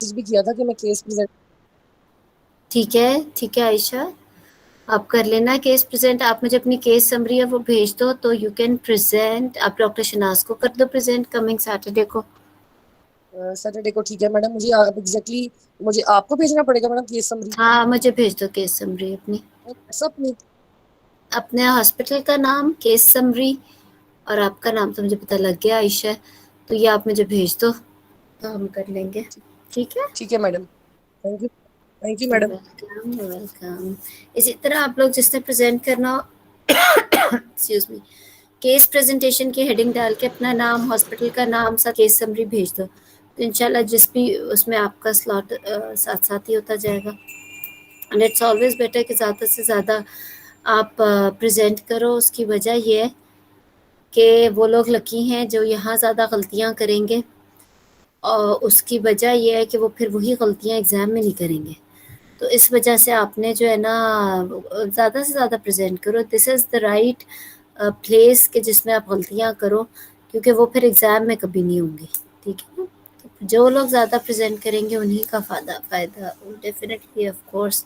भी किया था कि मैं केस प्रेजेंट। ठीक है आयशा, आप कर लेना केस प्रेजेंट। आप मुझे अपनी केस समरी है वो भेज दो तो यू कैन प्रेजेंट। आप डॉक्टर शनाज को कर दो प्रेजेंट कमिंग सैटरडे को। सैटरडे को ठीक है मैडम। मुझे आप एग्जैक्टली मुझे आपको भेजना पड़ेगा मैडम केस समरी हाँ मुझे भेज दो केस समरी अपनी, व्हाट्सएप में। अपने हॉस्पिटल का नाम, केस समरी, और आपका नाम तो मुझे पता लग गया आयशा है, तो ये आप मुझे भेज दो तो हम कर लेंगे। ठीक है। ठीक है madam. Thank you madam. Welcome welcome. इसी तरह आप लोग जिसने प्रेजेंट करना हो एक्सक्यूज मी, केस प्रेजेंटेशन की हेडिंग डाल के अपना नाम, हॉस्पिटल का नाम, सा केस समरी भेज दो, तो इंशाल्लाह जिस भी उसमें आपका स्लॉट साथ साथ ही होता जाएगा। एंड इट्स ऑलवेज बेटर कि ज़्यादा से ज़्यादा आप प्रेजेंट करो। उसकी वजह ये है कि वो लोग लकी हैं जो यहाँ ज़्यादा गलतियाँ करेंगे, और उसकी वजह ये है कि वो फिर वही गलतियाँ एग्ज़ाम में नहीं करेंगे। तो इस वजह से आपने जो है ना ज़्यादा से ज़्यादा प्रेजेंट करो। This is the right place कि जिसमें आप गलतियाँ करो, क्योंकि वो फिर एग्ज़ाम में कभी नहीं होंगी। ठीक है ना? तो जो लोग ज़्यादा प्रेजेंट करेंगे उन्हीं का फ़ायदा डेफिनेटली ऑफ कोर्स।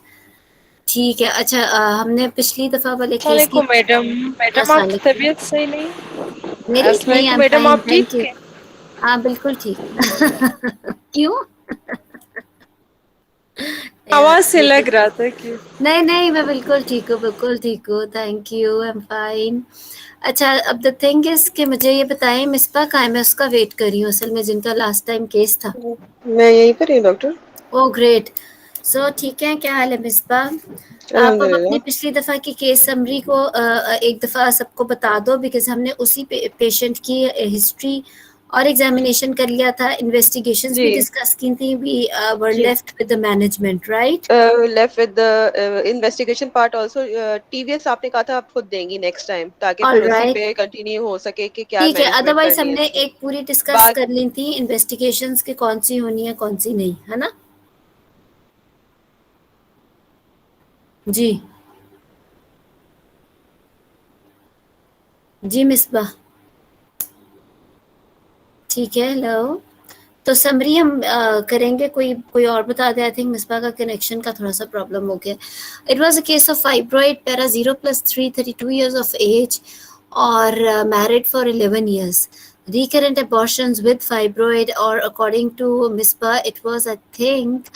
ठीक है। अच्छा, हमने पिछली दफ़ा वाले केस की। वालेकुम मैडम। मैडम अस्सलाम आपकी वालेकुम। तबीयत सही नहीं? मेरी अस्सलाम नहीं, आई वालेकुम एम मैडम, फाइन आप थैंक ठीक यू। है? हाँ बिल्कुल ठीक। क्यों? यार आवाज से लग रहा था कि नहीं नहीं, मैं बिल्कुल ठीक हूँ, बिल्कुल ठीक हूँ, thank you, I am fine. अच्छा, अब द थिंग इज कि मुझे ये बताएं मिसबा कहाँ है? मैं उसका वेट कर रही हूँ असल में, जिनका लास्ट टाइम केस था। मैं यहीं पर ही डॉक्टर। Oh great. सो ठीक है, क्या हाल है मिसबा? आप अब अपनी अल्हम्दुलिल्लाह। पिछली दफ़ा की केस समरी को एक दफ़ा सबको बता दो, बिकॉज हमने उसी पेशेंट की हिस्ट्री और एग्जामिनेशन कर लिया था, इन्वेस्टिगेशंस जी भी डिस्कस की थी। वी वर जी। Left with the management, right? Left with the investigation part also. TVS आपने कहा था आप खुद देंगी नेक्स्ट टाइम, ताकि ऑल फिर उसी राइट, पे कंटिन्यू हो सके कि क्या ठीक है। मैनेजमेंट अदरवाइज करनी है हमने इसमें। एक पूरी डिस्कस बात कर ली थी इन्वेस्टिगेशंस की, कौन सी होनी है कौन सी नहीं, है ना? जी जी मिसबा। ठीक है, हेलो। तो समरी हम करेंगे। कोई कोई और बता दे। आई थिंक मिसबा का कनेक्शन का थोड़ा सा प्रॉब्लम हो गया। It was a case of fibroid, para 0+3, 32 years of age, और married for 11 years. Recurrent abortions with fibroid, or according to Misbah, it was, I think,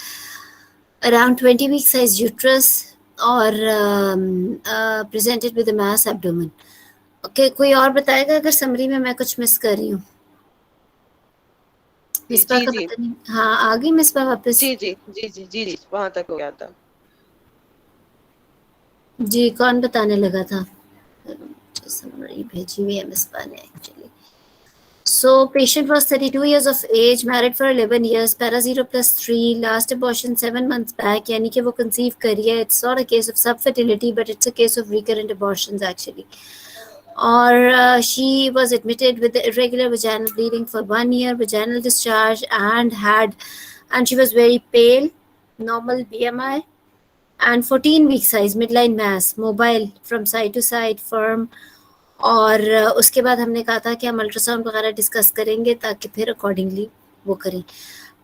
around 20 week size uterus, or presented with a mass abdomen. Okay, कोई और बताएगा अगर summary में मैं कुछ miss कर रही हूँ? मिसबा जी का जी पता नहीं। हाँ, आ गई मिसबा वापस? जी जी जी जी जी जी, वहां तक हो गया था। जी, कौन बताने लगा था? समरी भेजी हुई है मिसबा ने actually. So patient was 32 years of age, married for 11 years, para 0+3, last abortion 7 months back, यानी कि वो conceive कर रही है। It's not a case of subfertility, but it's a case of recurrent abortions actually. Or she was admitted with irregular vaginal bleeding for 1 year, vaginal discharge, and she was very pale, normal BMI, and 14 week size, midline mass, mobile from side to side, firm. और उसके बाद हमने कहा था कि हम ultrasound वगैरह discuss करेंगे ताकि फिर अकॉर्डिंगली वो करें।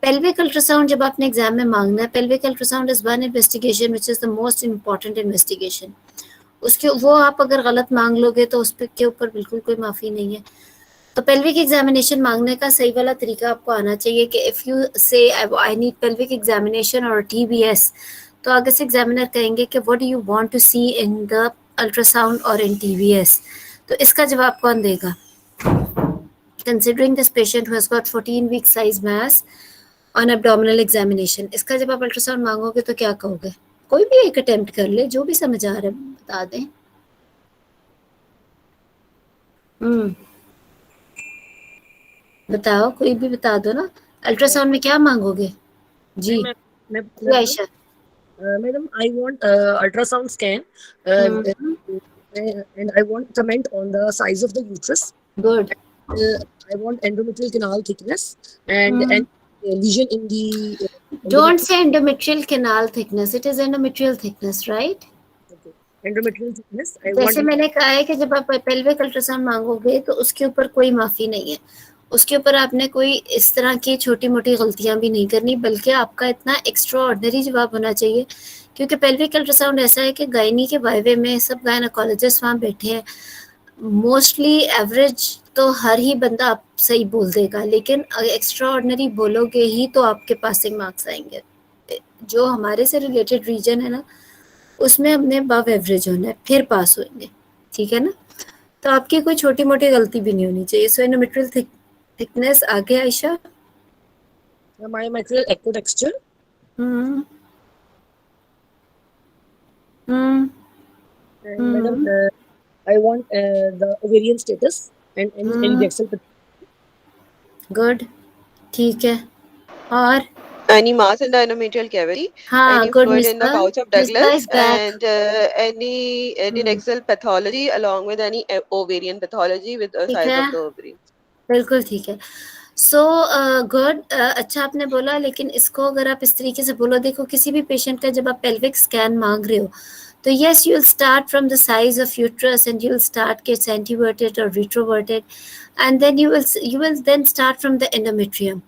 पेल्विक अल्ट्रासाउंड जब आपने एग्जाम में मांगना है, pelvic ultrasound is one investigation which is the most important investigation. उसके वो आप अगर गलत मांग लोगे तो उस के ऊपर बिल्कुल कोई माफ़ी नहीं है। तो पेल्विक एग्जामिनेशन मांगने का सही वाला तरीका आपको आना चाहिए कि if you say I need pelvic examination और टीबीएस, तो आगे से एग्जामिनर कहेंगे कि what do you want to see in the ultrasound और इन टीबीएस। तो इसका जवाब कौन देगा? Considering this patient who has got 14 week size mass on abdominal examination, इसका जब आप अल्ट्रासाउंड मांगोगे तो क्या कहोगे? कोई भी एक अटेम्प्ट कर ले, जो भी समझ आ रहा है बता दें। हम्म, बताओ, कोई भी बता दो ना। अल्ट्रासाउंड में क्या मांगोगे? जी नहीं मैं जी बोलूँ। Ayesha. Madam I want ultrasound scan hmm, and I want comment on the size of the uterus. Good. I want endometrial canal thickness and lesion in the don't endometrial. से endometrial canal thickness, it is endometrial thickness, right? Okay. Endometrial thickness. I जैसे want. मैंने कहा है कि जब आप pelvic ultrasound मांगोगे तो उसके ऊपर कोई माफी नहीं है। उसके ऊपर आपने कोई इस तरह की छोटी मोटी गलतियां भी नहीं करनी, बल्कि आपका इतना एक्स्ट्रा ऑर्डनरी जवाब होना चाहिए, क्योंकि पेल्विक अल्ट्रासाउंड ऐसा है कि गायनी के वाइवे में सब गायनोकोलॉजिस्ट वहाँ बैठे हैं, मोस्टली एवरेज तो हर ही बंदा आप सही बोल देगा, लेकिन एक्स्ट्रा ऑर्डनरी बोलोगे ही तो आपके पासिंग मार्क्स आएंगे। जो हमारे से रिलेटेड रीजन है ना, उसमें हमने अबव एवरेज होना है, फिर पास होंगे, ठीक है ना। तो आपकी कोई छोटी मोटी गलती भी नहीं होनी चाहिए। सो एंडोमेट्रियल थिकनेस आगे Ayesha. myometrial echo texture. Hmm hmm And madam, I want the ovarian status and any Dexel. Good, ठीक है। और Any mass in the endometrial cavity, हाँ, any good fluid in the Misbah, pouch of Misbah Douglas, is back. and any adnexal pathology along with any ovarian pathology with the ठीक size है, of the ovary. बिल्कुल ठीक है। So good, अच्छा आपने बोला, लेकिन इसको अगर आप इस तरीके से बोलो, देखो किसी भी पेशेंट का जब आप पेल्विक स्कैन मांग रहे हो, तो yes you will start from the size of uterus and you will start के anteverted or retroverted, and then you will then start from the endometrium.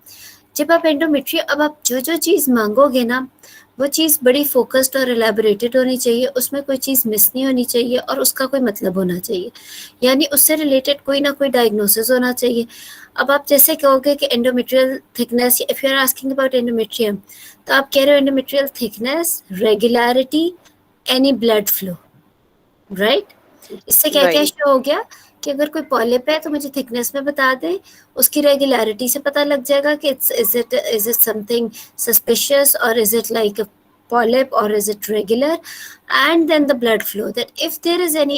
जब आप एंडोमेट्रियम, अब आप जो जो चीज़ मांगोगे ना, वो चीज़ बड़ी फोकस्ड और एलैबोरेटेड होनी चाहिए, उसमें कोई चीज़ मिस नहीं होनी चाहिए और उसका कोई मतलब होना चाहिए, यानी उससे रिलेटेड कोई ना कोई डायग्नोसिस होना चाहिए। अब आप जैसे कहोगे कि endometrial thickness, if you are asking about endometrium, तो आप कह रहे हो endometrial thickness, regularity, any blood flow, right. इससे क्या क्या Right. शो हो गया कि अगर कोई पॉलिप है तो मुझे थिकनेस में बता दे, उसकी रेगुलरिटी से पता लग जाएगा कि इज इट समथिंग सस्पिशियस और is it like a polyp or is it regular, and then the blood flow, that if there is any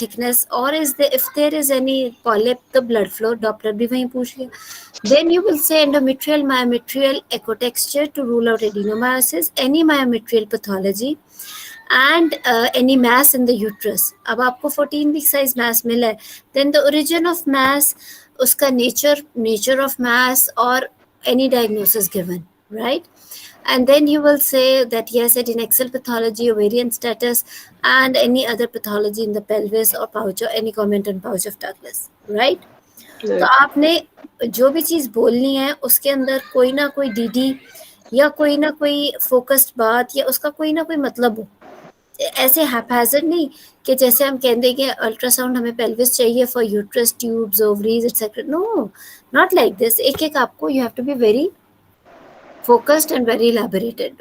thickness or if there is any polyp, the blood flow Doppler भी वहीं पूछ लिया, then you will say endometrial myometrial echo texture to rule out adenomyosis, any myometrial pathology and any mass in the uterus. अब आपको 14 week size mass मिला है, then the origin of mass, उसका nature of mass or any diagnosis given, right? And then you will say that yes, adnexal pathology, ovarian status, and any other pathology in the pelvis or pouch, or any comment on pouch of Douglas, right? तो आपने जो भी चीज़ बोलनी है उसके अंदर कोई ना कोई डीडी या कोई ना कोई फोकस्ड बात या उसका कोई ना कोई मतलब हो, ऐसे हैपहैज़र्ड नहीं कि जैसे हम कह दें कि अल्ट्रासाउंड हमें पेल्विस चाहिए for uterus, tubes, ovaries etcetera, no, not like this. एक एक आपको, you have to be very focused and very elaborated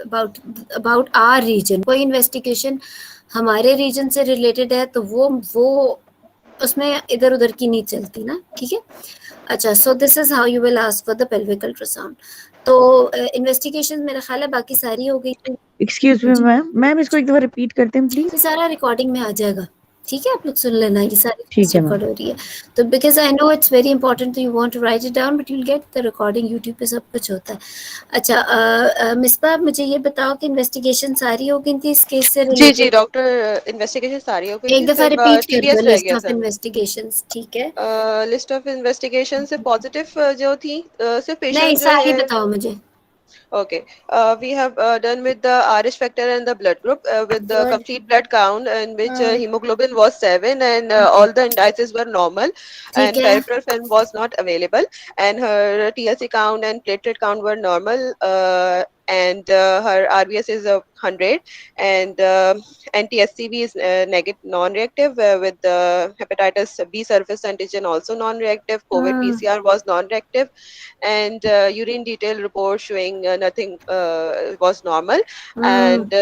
about our region. कोई इन्वेस्टिगेशन हमारे रीजन से रिलेटेड है तो वो उसमें इधर उधर की नहीं चलती ना, ठीक है। अच्छा, so this is how you will ask for the pelvic ultrasound. तो इन्वेस्टिगेशन मेरा ख्याल है बाकी सारी हो गई। एक्सक्यूज मी मैम, इसको एक दफा रिपीट करते हैं प्लीज। ये सारा रिकॉर्डिंग में आ जाएगा, ठीक है, आप लोग सुन लेना, ये सारी ठीक है रिकॉर्ड हो रही है। तो because I know it's very important, you want to write it down, but you will get the recording, YouTube पे सब कुछ होता है। अच्छा मिसबा, मुझे ये बताओ कि इन्वेस्टिगेशन सारी हो गई थी इस केस से जी रिलेटेड? डॉक्टर, इन्वेस्टिगेशन सारी हो गई एक थी, दफा सिर्फ रिपीट कर टीडीएस दो रह लिस्ट गया ऑफ सर। इन्वेस्टिगेशंस, ठीक है। लिस्ट ऑफ इन्वेस्टिगेशन से पॉजिटिव जो थी, सिर्फ नहीं, पेशेंट जो सारी है। बताओ मुझे। Okay, we have done with the RH factor and the blood group with the Good. complete blood count in which हाँ, hemoglobin was 7 and okay, all the indices were normal ठीक and है। peripheral film was not available and her TLC count and platelet count were normal and her RBS is 100 and NTSCB is negative non-reactive with the hepatitis B surface antigen also non-reactive, COVID PCR was non-reactive and urine detail report showing nothing was normal and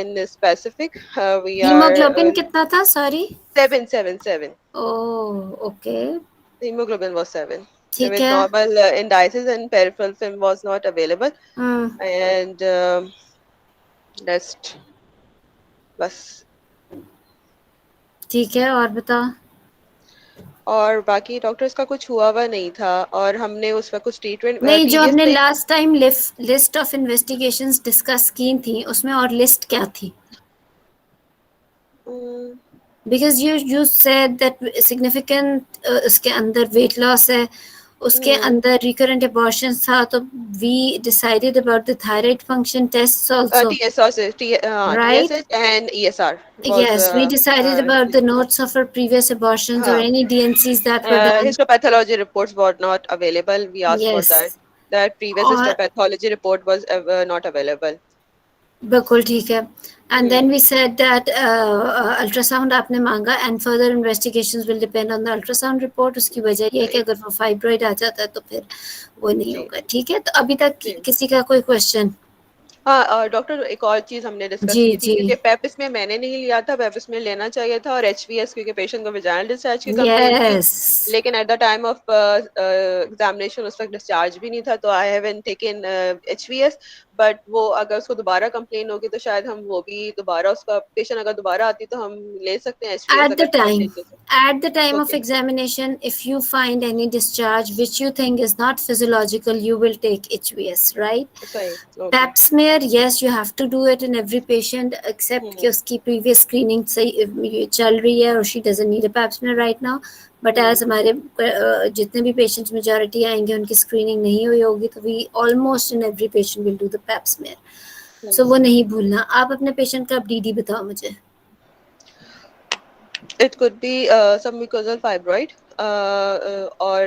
in specific we are haemoglobin कितना था, sorry? 777. Oh, okay, Hemoglobin was 7 ठीक with है। normal indices and peripheral film was not available and rest बस। ठीक है, और बताओ। और बाकी डॉक्टर्स का कुछ हुआ हुआ नहीं था और हमने उस वक्त कुछ ट्रीटमेंट नहीं, जो टीडीएस हमने पे last time list of investigations discuss की थी उसमें और लिस्ट क्या थी? Because you said that significant उसके अंदर वेट लॉस है उसके अंदर रिकरेंट अबॉर्शंस था, तो we decided about the thyroid function test also, right? TSH and ESR was Yes, we decided about the notes of her previous abortions or any DNCs that were done. histopathology reports were not available. We asked for that. Yes. That previous और histopathology report was not available. बिल्कुल ठीक है. And then we said that ultrasound आपने मांगा and further investigations will depend on the ultrasound report. उसकी वजह ये है कि अगर वो fibroid आ जाता है तो फिर वो नहीं होगा. ठीक है, तो अभी तक किसी का कोई क्वेश्चन? हाँ डॉक्टर, एक और चीज हमने डिस्कस जी की थी, क्योंकि जी. पेपिस में मैंने नहीं लिया था, पेपिस में लेना चाहिए था, और HVS क्योंकि पेशेंट को वेजाइनल डिस्चार्ज की कंप्लेंट थी, Yes. लेकिन eight the time of examination उस वक्त डिस्चार्ज भी नहीं था, तो I haven't taken HVS. But वो अगर उसको दोबारा कंप्लेन होगी तो शायद हम वो भी दोबारा, उसका पेशेंट अगर दोबारा आती तो हम ले सकते हैं HVS At the अगर time, changes हो. at the time of Okay. examination, if you find any discharge which you think is not physiological, you will take HVS, right? सही. Okay. Pap smear, yes, you have to do it in every patient except कि उसकी previous screening सही चल रही है और she doesn't need a pap smear right now. But as हमारे जितने भी patients majority आएंगे उनकी screening नहीं हुई होगी, तो we almost in every patient will do the pap smear. So वो नहीं भूलना. आप अपने patient का DD बताओ मुझे. It could be submucosal fibroid or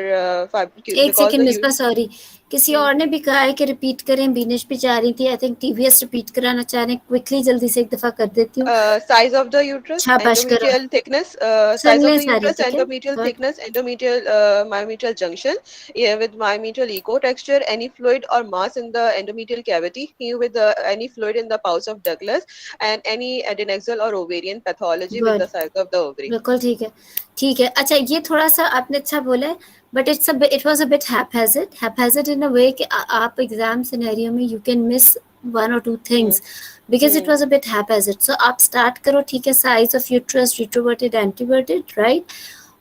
fibroid एक because second the Misbah, sorry, किसी और ने भी कहा है कि रिपीट करें. बीनेश भी चाह रही थी, आई थिंक TVS रिपीट कराना चाह रहे हैं. क्विकली जल्दी से एक दफा कर देती हूँ. size of the uterus, शाबाश करो, endometrial thickness, soon size of लें the सारी. uterus, ठीक है, endometrial Good. thickness, endometrial myometrial junction, yeah, with myometrial echo texture, any fluid or mass in the endometrial cavity, with any fluid in the pouch of Douglas, and any adnexal or ovarian pathology with Good. the size of the ovary. बिल्कुल ठीक है. ठीक है, अच्छा ये थोड़ा सा आपने अच्छा बोला है, but it was a bit haphazard in a way कि आप एग्जाम सिनेरियो में you can miss one or two things because it was a bit haphazard. So आप स्टार्ट करो, ठीक है, size of uterus, retroverted, anteverted, right,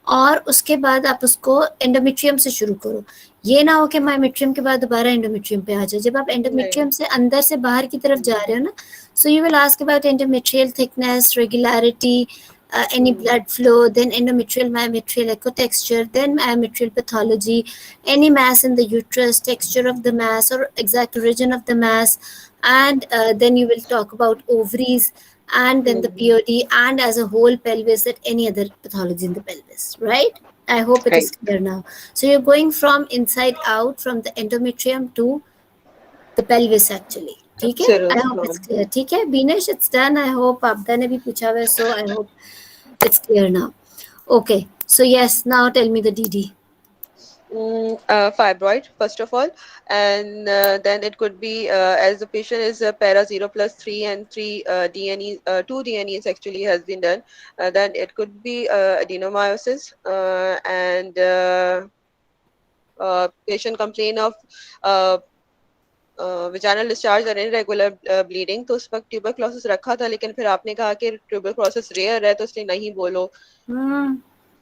और उसके बाद आप उसको एंडोमेट्रियम से शुरू करो. ये ना हो कि मायोमेट्रियम के बाद दोबारा एंडोमेट्रियम पे आ जाए. जब आप एंडोमेट्रियम से अंदर से बाहर की तरफ जा रहे हो ना, so you will ask about endometrial thickness, regularity, any blood flow, then endometrial, myometrial echo texture, then myometrial pathology, any mass in the uterus, texture of the mass or exact origin of the mass, and then you will talk about ovaries, and then the POD, and as a whole pelvis, at any other pathology in the pelvis, right? I hope it is clear now. So you're going from inside out, from the endometrium to the pelvis actually. ठीक है, I hope it's clear. ठीक है Binesh, it's done. I hope आपदा ने भी पूछा हुआ है, so I hope it's clear now. Okay, so yes, now tell me the DD. Fibroid first of all, and then it could be as the patient is para 0+3 and 3 DNE, 2 DNEs actually has been done, then it could be adenomyosis, and patient complain of vaginal discharge और irregular bleeding. तो उस वक्त tuberculosis रखा था, लेकिन फिर आपने कहा कि ट्यूबरक्लोसिस रेयर है तो इसलिए नहीं बोलो,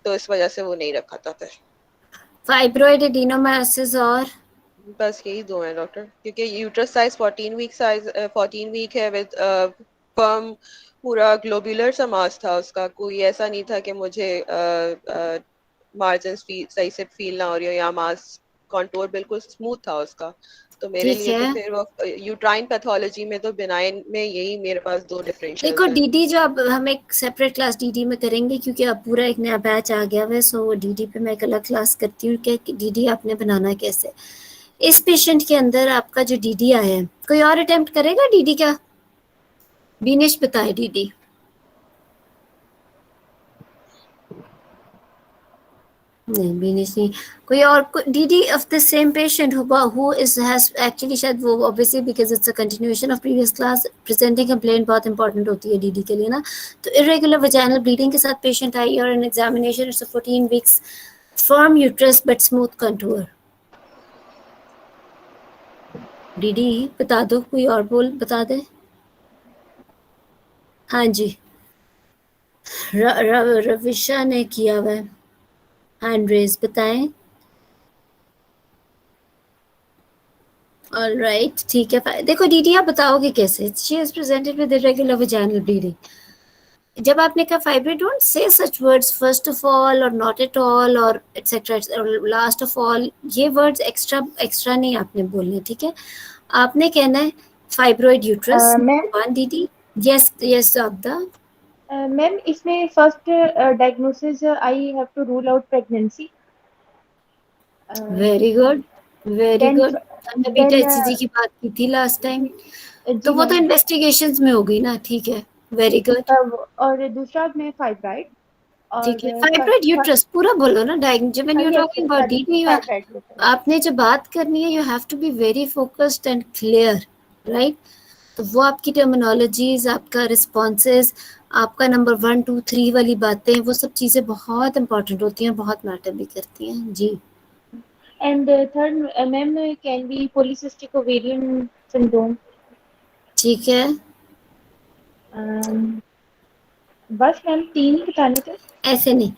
तो इस वजह से वो नहीं रखा था. फिर फाइब्रॉइड, एडिनोमायोसिस और बस यही दो हैं डॉक्टर, क्योंकि यूट्रस साइज 14 वीक है विद फर्म पूरा ग्लोबुलर सा मास था उसका. कोई ऐसा नहीं था कि मुझे मार्जिन सही से फील ना हो रही हो, या मास कॉन्टूर बिल्कुल स्मूथ था उसका. तो मेरे लिए तो फिर वो यूट्राइन पैथोलॉजी में तो बिनाइन में यही मेरे पास दो डिफरेंशियल. देखो डीडी जो अब हम एक सेपरेट क्लास डीडी में करेंगे, क्योंकि अब पूरा एक नया बैच आ गया है, सो डीडी पे मैं एक अलग क्लास करती हूँ कि डीडी आपने बनाना कैसे. इस पेशेंट के अंदर आपका जो डीडी आया है, कोई और अटेम्प्ट करेगा डीडी का? बीनेश बताए डीडी. नहीं बीनेश नहीं. कोई और DD of the same patient who has actually, शायद वो obviously because it's a continuation of previous class, presenting complaint बहुत important होती है डीडी के लिए ना. तो irregular vaginal bleeding के साथ पेशेंट आई और an examination, it's a 14 weeks firm uterus but smooth contour. DD बता दो, कोई और बता दे. हाँ जी, रविशा ने किया हुआ है हैंड रेज, बताएं. ऑलराइट, ठीक है. देखो डीडी आप बताओगे कैसे. She is presented with irregular vaginal bleeding. जब आपने कहा fibroid, don't say such words first of all or not at all or etcetera or last of all, ये वर्ड्स एक्स्ट्रा नहीं आपने बोलने, ठीक है? आपने कहना है fibroid uterus, ma'am one DD. Yes yes अब्दा। मैम इसमें first diagnosis I have to rule out pregnancy, very good very then good. हमने बीटा देन एचसीजी की बात की थी लास्ट टाइम, तो जी वो तो मैम, इन्वेस्टिगेशंस में हो गई ना, ठीक है, वेरी गुड। और दूसरा में फाइब्राइड ठीक है, और फाइब्रोइड यूट्रस पूरा बोलो ना, जब when you are yes talking yes about sorry DD, fibroid. आपने जो बात करनी है, you have to be very focused and clear, right? तो वो आपकी टर्मिनोलॉजीज, आपका रिस्पॉन्सेज, आपका नंबर 1 2 3 वाली बातें, वो सब चीज़ें बहुत इंपॉर्टेंट होती हैं, बहुत मैटर भी करती हैं जी। And third ma'am can be polycystic ovarian syndrome. ठीक है, बस मैम 3 ही बताने थे। ऐसे नहीं,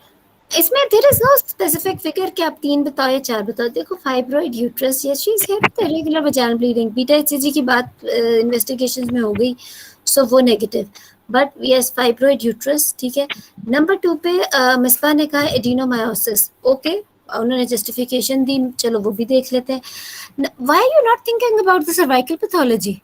इसमें there is no specific figure कि आप 3 बताओ या 4 बताओ। देखो fibroid uterus, yes she is having irregular vaginal bleeding, beta HCG की बात इन्वेस्टिगेशंस में हो गई, सो वो negative, but yes fibroid uterus, ठीक है। नंबर 2 पे मिसबा ने कहा एडिनोमायोसिस, ओके, उन्होंने जस्टिफिकेशन दी, चलो वो भी देख लेते हैं। Why you not thinking about the cervical pathology?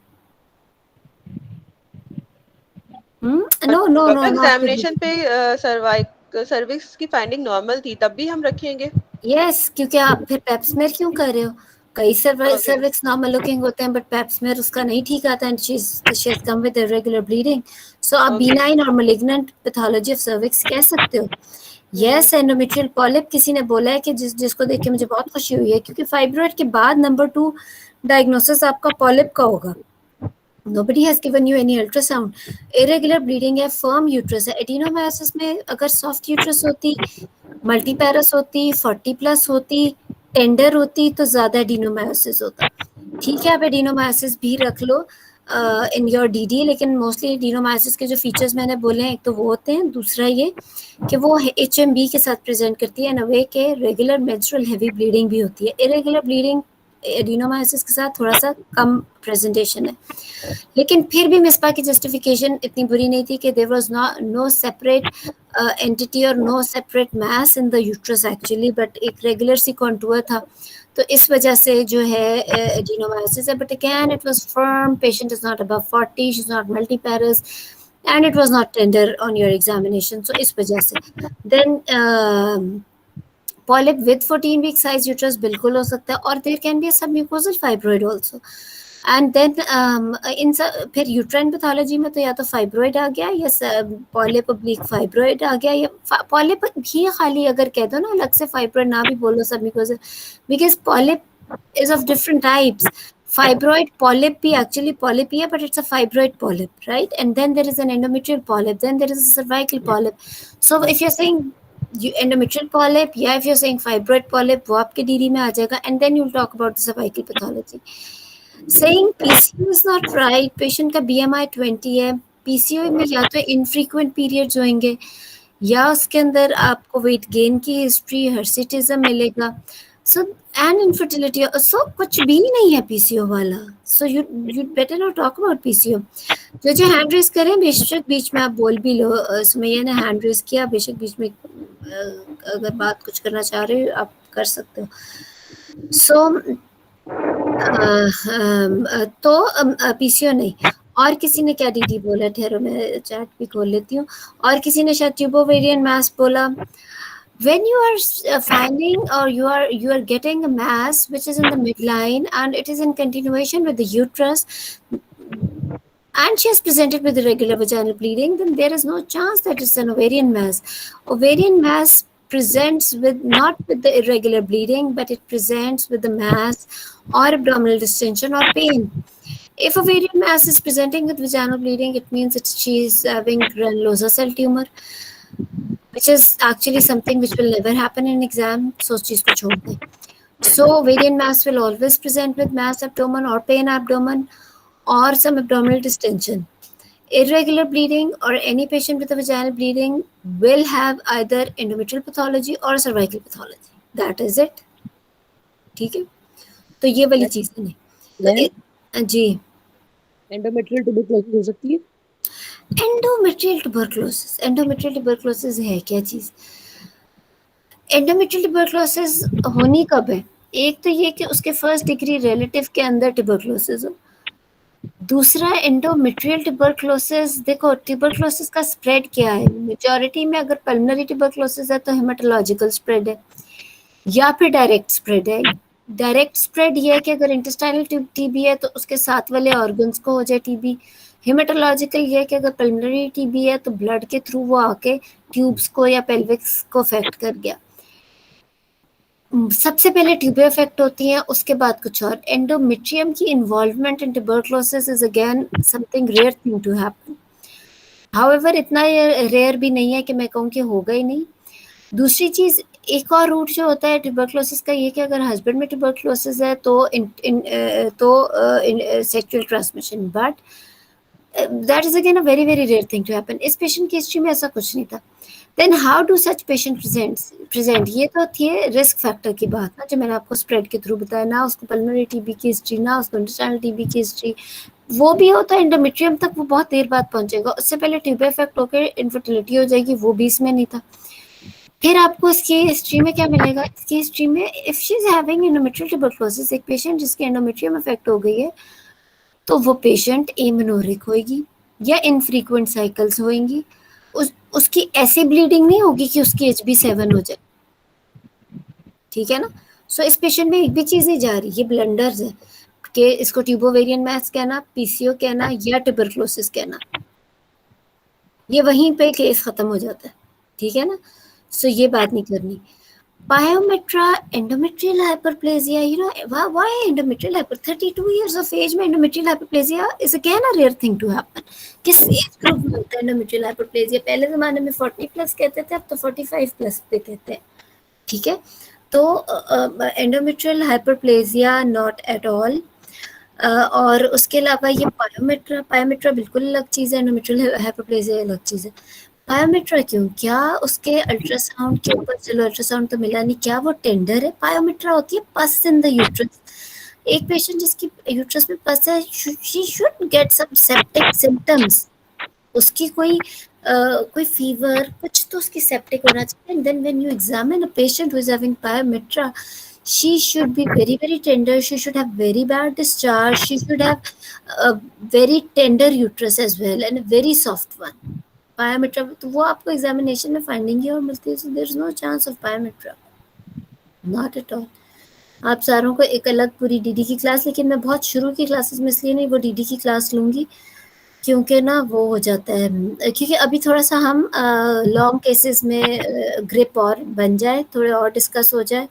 No no no, doctor not examination पे सर्विक्स की फाइंडिंग नॉर्मल थी, तब भी हम रखेंगे। यस, क्योंकि आप फिर पेप्समेर क्यों कर रहे हो? कई Okay. सर्विक्स नॉर्मल लुकिंग होते हैं, बट पेप्समेर उसका नहीं ठीक आता, and she has come with irregular bleeding, so आप Okay. बीनाइन और मलिग्नेंट पैथोलॉजी ऑफ सर्विक्स कह सकते हो। यस, एंडोमेट्रियल पॉलिप किसी ने बोला है कि जिसको देख के मुझे बहुत खुशी हुई है, क्योंकि फाइब्रोइड के बाद नंबर 2 डायग्नोसिस आपका पॉलिप का होगा। Nobody has given you any ultrasound. Irregular bleeding है, firm uterus है। एडिनोमायोसिस में अगर soft uterus होती, मल्टीपैरस होती, 40 प्लस होती, टेंडर होती, तो ज्यादा एडिनोमायोसिस होता। ठीक है, आप एडिनोमायोसिस भी रख लो इन योर डीडी, लेकिन मोस्टली एडिनोमायोसिस के जो फीचर्स मैंने बोले हैं, एक तो वो होते हैं, दूसरा ये कि वो HMB के साथ प्रेजेंट करती है, नवे के रेगुलर मेंस्ट्रुअल हेवी ब्लीडिंग भी होती है। इरेगुलर ब्लीडिंग एडिनोमायोसिस के साथ थोड़ा सा कम प्रेजेंटेशन है, लेकिन फिर भी मिसबा की जस्टिफिकेशन इतनी बुरी नहीं थी कि there was no separate entity और no separate mass in the uterus actually, but एक रेगुलर सी कॉन्टूर था, तो इस वजह से जो है एडिनोमायोसिस है। But again it was firm, patient is not above 40, she is not multiparous, and it was not tender on your examination, so इस वजह से। Then polyp with 14 week size uterus बिल्कुल हो सकता है, और there can be a submucosal fibroid also. And then फिर uterine pathology में तो या तो फाइब्रोइड आ गया, या पॉलिप ऑब्लिक फाइब्रोइड आ गया, या पॉलिप भी खाली अगर कह दो ना, अलग से फाइब्रोइड ना भी बोलो submucosal, because polyp is of different types. Fibroid polyp भी actually polyp ही है, but it's a fibroid polyp, right? And then there is an endometrial polyp, then there is a cervical polyp. So if you're saying endometrial polyp, yeah, if you're saying fibroid polyp, वो आपके DD में आ जाएगा, and then you'll talk about the cervical pathology. Saying PCO is not right, patient का BMI 20 है, PCO में या तो infrequent periods होंगे, या उसके अंदर आपको वेट गेन की हिस्ट्री, हर्सिटिज्म मिलेगा, सो एंड इनफर्टिलिटी, सो कुछ भी नहीं है पीसीओ वाला, so you better not talk about PCO. जो हैंड रेज करें, बेशक बीच में आप बोल भी लो, सुमैया ने हैंड रेज किया, बेशक बीच में अगर बात कुछ करना चाह रहे हो आप कर सकते हो। सो तो पीसीओ नहीं। और किसी ने क्या डीडी बोला, ठहरो मैं चैट भी खोल लेती हूँ। और किसी ने शायद ट्यूबोवेरियन मास बोला। When you are finding or you are getting a mass which is in the midline and it is in continuation with the uterus, and she is presented with irregular vaginal bleeding, then there is no chance that it's an ovarian mass. Ovarian mass presents with not with the irregular bleeding, but it presents with the mass or abdominal distension or pain. If ovarian mass is presenting with vaginal bleeding, it means she is having granulosa cell tumor, which is actually something which will never happen in exam, so उस चीज को छोड़ दें। So ovarian mass will always present with mass abdomen or pain abdomen or some abdominal distension. Irregular bleeding or any patient with a vaginal bleeding will have either endometrial pathology or cervical pathology. That is it. ठीक है, तो ये वाली चीजें नहीं। तो जी endometrial tuberculosis हो सकती है। एंडोमेट्रियल ट्यूबरकुलोसिस, एंडोमेट्रियल ट्यूबरकुलोसिस है क्या चीज? एंडोमेट्रियल ट्यूबरकुलोसिस होनी कब है? एक तो ये कि उसके फर्स्ट डिग्री रिलेटिव के अंदर ट्यूबरकुलोसिस हो। दूसरा, एंडोमेट्रियल ट्यूबरकुलोसिस, देखो ट्यूबरकुलोसिस का स्प्रेड क्या है, मेजॉरिटी में अगर पल्मोनरी ट्यूबरकुलोसिस है तो हेमाटोलॉजिकल स्प्रेड है या फिर डायरेक्ट स्प्रेड है। डायरेक्ट स्प्रेड ये है कि अगर इंटेस्टाइनल टीबी है तो उसके साथ वाले ऑर्गन्स को हो जाए टीबी। हेमाटोलॉजिकल ये है कि अगर पल्मोनरी टीबी है तो ब्लड के थ्रू वो आके ट्यूब्स को या पेल्विक्स को अफेक्ट कर गया। सबसे पहले ट्यूबें अफेक्ट होती हैं, उसके बाद कुछ और। एंडोमेट्रियम की involvement in tuberculosis is again something rare thing to happen. However इतना रेयर भी नहीं है कि मैं कहूँ कि होगा ही नहीं। दूसरी चीज, एक और रूट जो होता है ट्यूबरकुलोसिस का ये कि अगर हस्बैंड में ट्यूबरकुलोसिस है तो sexual transmission, but that is again a very very rare thing to happen. इस पेशेंट की हिस्ट्री में ऐसा कुछ नहीं था। Then how do such patient present? ये तो थी रिस्क फैक्टर की बात ना, जो मैंने आपको स्प्रेड के थ्रू बताया, ना उसको पल्मोनरी टीबी की हिस्ट्री, ना उसको इंटेस्टाइनल टीबी की हिस्ट्री। वो भी हो तो एंडोमेट्रियम तक वो बहुत देर बाद पहुंचेगा, उससे पहले ट्यूबे इफेक्ट होकर इनफर्टिलिटी हो जाएगी, वो भी इसमें नहीं था। फिर आपको इसकी हिस्ट्री में क्या मिलेगा? इसकी हिस्ट्री में if she is having endometrial tuberculosis, एक पेशेंट जिसकी एंडोमेट्रियम इफेक्ट हो गई है, तो वो पेशेंट एमेनोरिक होगी या इनफ्रीक्वेंट साइकिल्स होंगी। उसकी ऐसी ब्लीडिंग नहीं होगी कि उसकी HB7 हो जाए, ठीक है ना। सो इस पेशेंट में एक भी चीज नहीं जा रही। ये ब्लंडर्स है कि इसको ट्यूबोवेरियन मैस कहना, PCO कहना या ट्यूबरकुलोसिस कहना, ये वहीं पे केस खत्म हो जाता है, ठीक है ना। सो ये बात नहीं करनी। Pyometra, endometrial hyperplasia, you know, why endometrial hyper? 32 years of age में endometrial hyperplasia is again a rare thing to happen. किस एज ग्रुप में होता है endometrial hyperplasia? पहले ज़माने में 40 प्लस कहते थे, अब तो 45 प्लस पे कहते हैं, ठीक है। तो endometrial hyperplasia not at all। और उसके अलावा ये पायोमेट्रा बिल्कुल अलग चीज़ है, एंडोमेट्रियल हाइपरप्लेजिया अलग चीज़ है। पायोमेट्रा क्यों? क्या उसके अल्ट्रासाउंड के ऊपर, चलो अल्ट्रासाउंड तो मिला नहीं, क्या वो टेंडर है? पायोमेट्रा होती है पस इन द यूट्रस। एक पेशेंट जिसकी यूट्रस में पस है, she should get some septic symptoms. उसकी कोई फीवर, कुछ तो उसकी सेप्टिक होना चाहिए। Then when you examine a patient who is having pyometra, she should be very very tender, she should have very bad discharge, she should have a very tender uterus as well and a very soft one. Pyometra तो वो आपको examination में finding ही और मिलती है। so there is no chance of pyometra, not at all। आप सारों को एक अलग पूरी डीडी की क्लास, लेकिन मैं बहुत शुरू की क्लासेस में इसलिए नहीं वो डीडी की क्लास लूंगी क्योंकि ना वो हो जाता है, क्योंकि अभी थोड़ा सा हम लॉन्ग केसेस में ग्रिप और बन जाए, थोड़े और डिस्कस हो जाए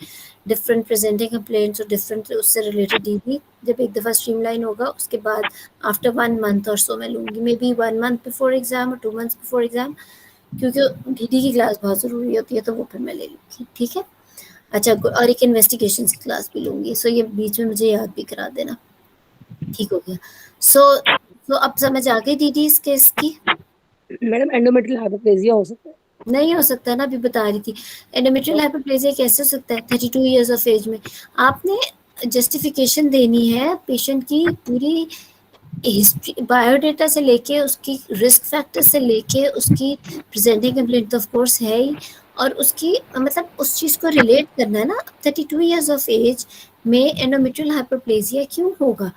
डिफरेंट प्रेजेंटिंग कंप्लेंट्स और डिफरेंट उससे रिलेटेड डीडी। जब एक दफ़ा स्ट्रीमलाइन होगा उसके बाद आफ्टर 1 मंथ और सो मैं लूँगी, may be 1 month before exam और 2 मंथ्स बिफोर एग्जाम, क्योंकि डीडी की क्लास बहुत ज़रूरी होती है, तो वो फिर मैं ले लूँगी, ठीक है। अच्छा, और एक इन्वेस्टिगेशन की क्लास भी लूँगी। सो ये बीच में मुझे याद भी करा देना, ठीक हो गया। सो अब समझ आ गई डीडी इस केस की? मैडम एंडोमेट्रियल हाइपरप्लेजिया हो सकता है? नहीं हो सकता ना, अभी बता रही थी। एंडोमेट्रियल हाइपरप्लेजिया कैसे हो सकता है 32 इयर्स ऑफ एज में? आपने जस्टिफिकेशन देनी है पेशेंट की पूरी हिस्ट्री, बायोडाटा से लेके उसकी रिस्क फैक्टर से लेके उसकी प्रेजेंटिंग कंप्लेंट ऑफ कोर्स है ही, और उसकी मतलब उस चीज़ को रिलेट करना है ना। 32 इयर्स ऑफ एज में एंडोमेट्रियल हाइपरप्लेजिया क्यों होगा?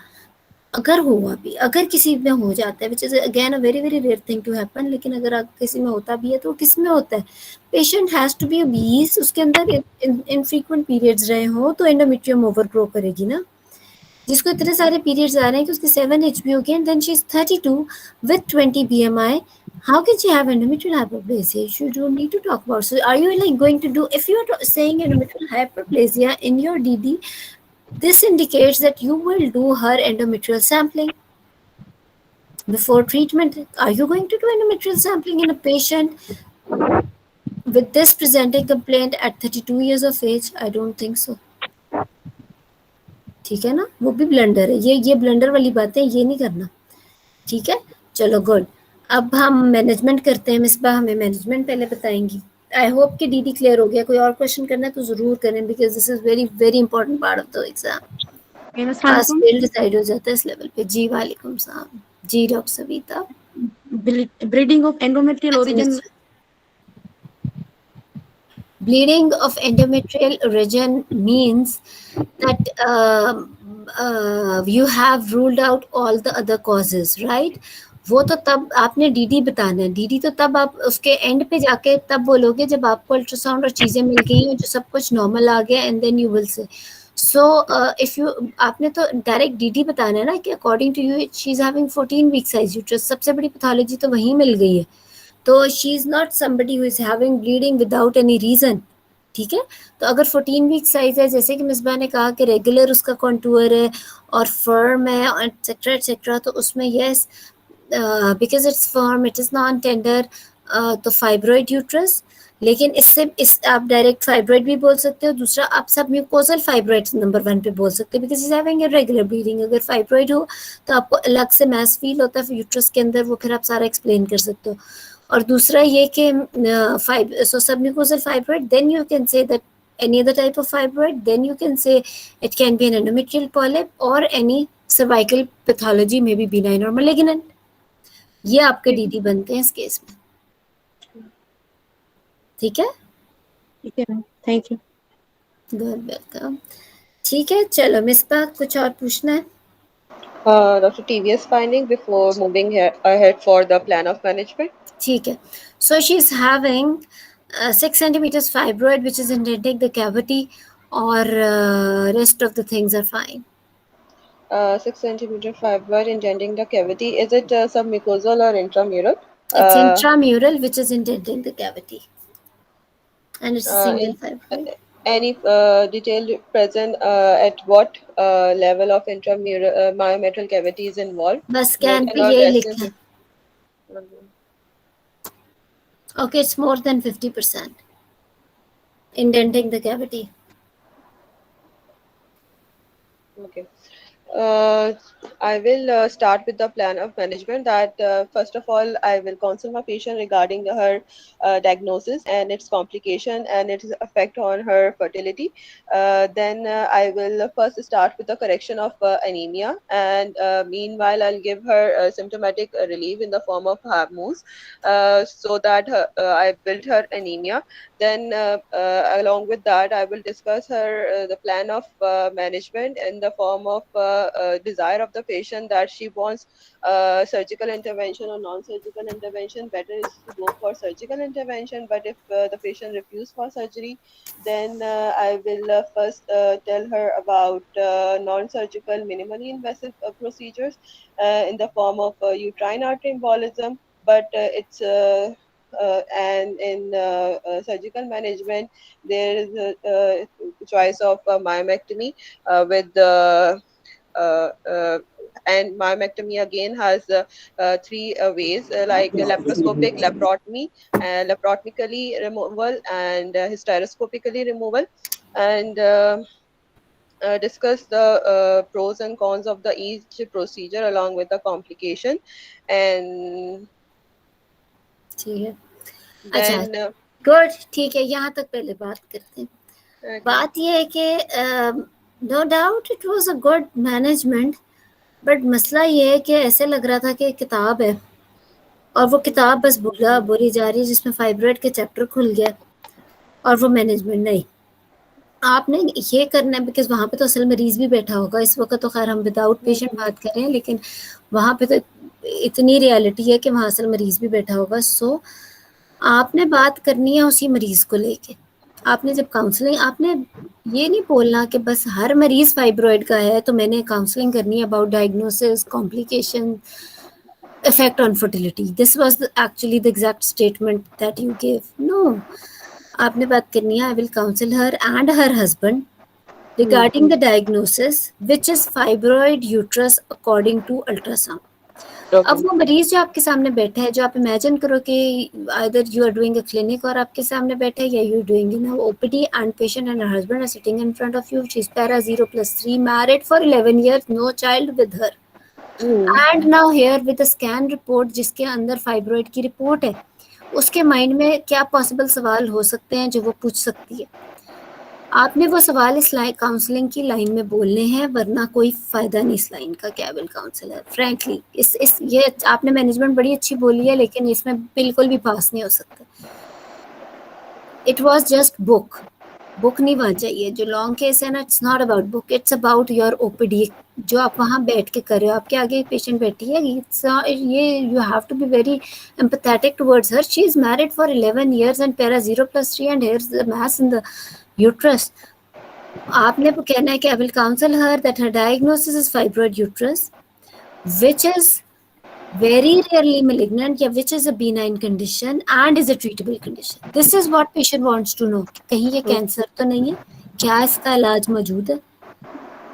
अगर हुआ भी, अगर किसी में हो जाता है, which is again a very very rare thing to happen, लेकिन अगर किसी में होता भी है तो किस में होता है? Patient has to be obese, उसके अंदर इनफ्रीक्वेंट पीरियड्स रहे हो तो एंडोमेट्रियम ओवरग्रो करेगी ना। जिसको इतने सारे पीरियड्स आ रहे हैं कि उसके 7 HB हो गए and then she is 32 with 20 BMI, how can she have endometrial hyperplasia? You don't need to talk about. So are you like going to do, if you are saying endometrial hyperplasia in your DD, this indicates that you will do her endometrial sampling before treatment. Are you going to do endometrial sampling in a patient with this presenting complaint at 32 years of age? I don't think so, ठीक है ना। वो भी blunder है, ये blunder वाली बातें ये नहीं करना, ठीक है। चलो गुड, अब हम मैनेजमेंट करते हैं। मिसबा हमें मैनेजमेंट पहले बताएंगी। आई होप कि डीडी क्लियर हो गया। कोई और क्वेश्चन करना है तो जरूर करें, because this is very very important part of the exam. Pass fail decide हो जाता है इस लेवल पे। जी वालेकुम सलाम। जी doctor Savita. Bleeding of endometrial origin. Bleeding of endometrial origin means that you have ruled out all the other causes, right? वो तो तब आपने डीडी बताना है. डीडी तो तब आप उसके एंड पे जाके तब बोलोगे जब आपको अल्ट्रासाउंड और चीजें मिल गई हैं जो सब कुछ नॉर्मल आ गया, एंड देन यू विल से. सो इफ यू आपने तो डायरेक्ट डीडी बताना है ना कि according to you she is having 14 week size uterus. सबसे बड़ी पैथोलॉजी तो वहीं मिल गई है. तो she is not somebody who is having bleeding without any reason. ठीक है. तो अगर 14 वीक साइज है, जैसे कि मिसबा ने कहा कि रेगुलर उसका कॉन्टूर है और फर्म है एटसेट्रा एटसेट्रा, तो उसमें yes because it's firm, it is non tender, तो फाइब्रॉइड यूट्रस. लेकिन इस आप डायरेक्ट फाइब्रॉइड भी बोल सकते हो. दूसरा आप सब म्यूकोजल फाइब्रॉइड नंबर 1 पे बोल सकते हो because is having irregular bleeding. अगर फाइब्रॉइड हो तो आपको अलग से मैस फील होता है यूट्रस के अंदर, वो फिर आप सारा एक्सप्लेन कर सकते हो. और दूसरा ये कि submucosal fibroid, then you can say that any other type of fibroid, then you can say it can be an endometrial polyp or any cervical pathology, maybe benign or malignant. ये आपके DD बनते हैं इस case में. ठीक है. ठीक है ma'am, thank you. Good, welcome. ठीक है, चलो मिसबा कुछ और पूछना है? Dr. TVS finding before moving ahead for the plan of management. ठीक है. So she is having 6 centimeters fibroid which is indenting the cavity, or rest of the things are fine. 6 centimeter fibroid indenting the cavity. Is it submucosal or intramural? It's intramural which is indenting the cavity, and it's a single fibroid. Any detail present at what level of intramural myometrial cavity is involved? बस scan पे ये लिखा है. Okay, it's more than 50% indenting the cavity. Okay. I will start with the plan of management. That first of all, I will counsel my patient regarding her diagnosis and its complication and its effect on her fertility. Then I will first start with the correction of anemia, and meanwhile I'll give her symptomatic relief in the form of hormones, so that I build her anemia. Then along with that, I will discuss her the plan of management in the form of desire of the patient, that she wants surgical intervention or non-surgical intervention. Better is to go for surgical intervention, but if the patient refuses for surgery, then I will first tell her about non-surgical minimally invasive procedures in the form of uterine artery embolism, but it's and in surgical management there is a choice of myomectomy with the and myomectomy again has 3 ways, like laparoscopic, laparotomy, laparoscopically removal, and hysteroscopically removal, and discuss the pros and cons of the each procedure along with the complication. And ठीक है. then अच्छा, good. ठीक है, यहाँ तक पहले बात करते हैं. बात ये है कि no doubt it was a good management, but मसला ये है कि ऐसे लग रहा था कि किताब है और वो किताब बस बोली जा रही है जिसमें फाइब्रोइड के चैप्टर खुल गया और वो मैनेजमेंट नहीं. आपने ये करना है बिकॉज वहाँ पे तो असल मरीज भी बैठा होगा. इस वक्त तो खैर हम विदाउट पेशेंट बात कर रहे हैं, लेकिन वहाँ पे तो इतनी रियलिटी है कि वहाँ असल मरीज भी बैठा होगा. सो आपने बात करनी है उसी मरीज को लेके. आपने जब काउंसलिंग, आपने ये नहीं बोलना कि बस हर मरीज फाइब्रोइड का है तो मैंने काउंसलिंग करनी है about diagnosis, complication, effect on fertility. This was actually the exact statement that you gave. No, आपने बात करनी है. I will counsel her and her husband regarding the diagnosis, which is fibroid uterus according to ultrasound. अब वो मरीज जो आपके सामने बैठा है, जो आप इमेजिन करो कि either you are doing a clinic और आपके सामने बैठा है, या you are doing in a OPD and patient and her husband are sitting in front of you. She's para 0+3, married for 11 years, no child with her. And now here with a scan report जिसके अंदर fibroid की report है, उसके mind में क्या possible सवाल हो सकते हैं जो वो पूछ सकती है. आपने वो सवाल इस लाइन काउंसलिंग की लाइन में बोलने हैं, वरना कोई फायदा नहीं इस लाइन का। क्या विल काउंसलर फ्रैंकली इस ये आपने मैनेजमेंट बड़ी अच्छी बोली है, लेकिन इसमें बिल्कुल भी पास नहीं हो सकता। इट वाज जस्ट बुक नहीं होना चाहिए। जो लॉन्ग केस है ना, it's not about book, it's about your OPD, जो आप वहाँ बैठ के कर रहे हो। आपके आगे पेशेंट बैठी है, ये you have to be very empathetic towards her. She is married for 11 years and para 0+3 and here is the mass in the uterus. आपने कहना है कि I will counsel her that her diagnosis is fibroid uterus which is very rarely malignant, या which is a benign condition and is a treatable condition. This is what patient wants to know. कहीं ये cancer तो नहीं है, क्या इसका इलाज मौजूद है?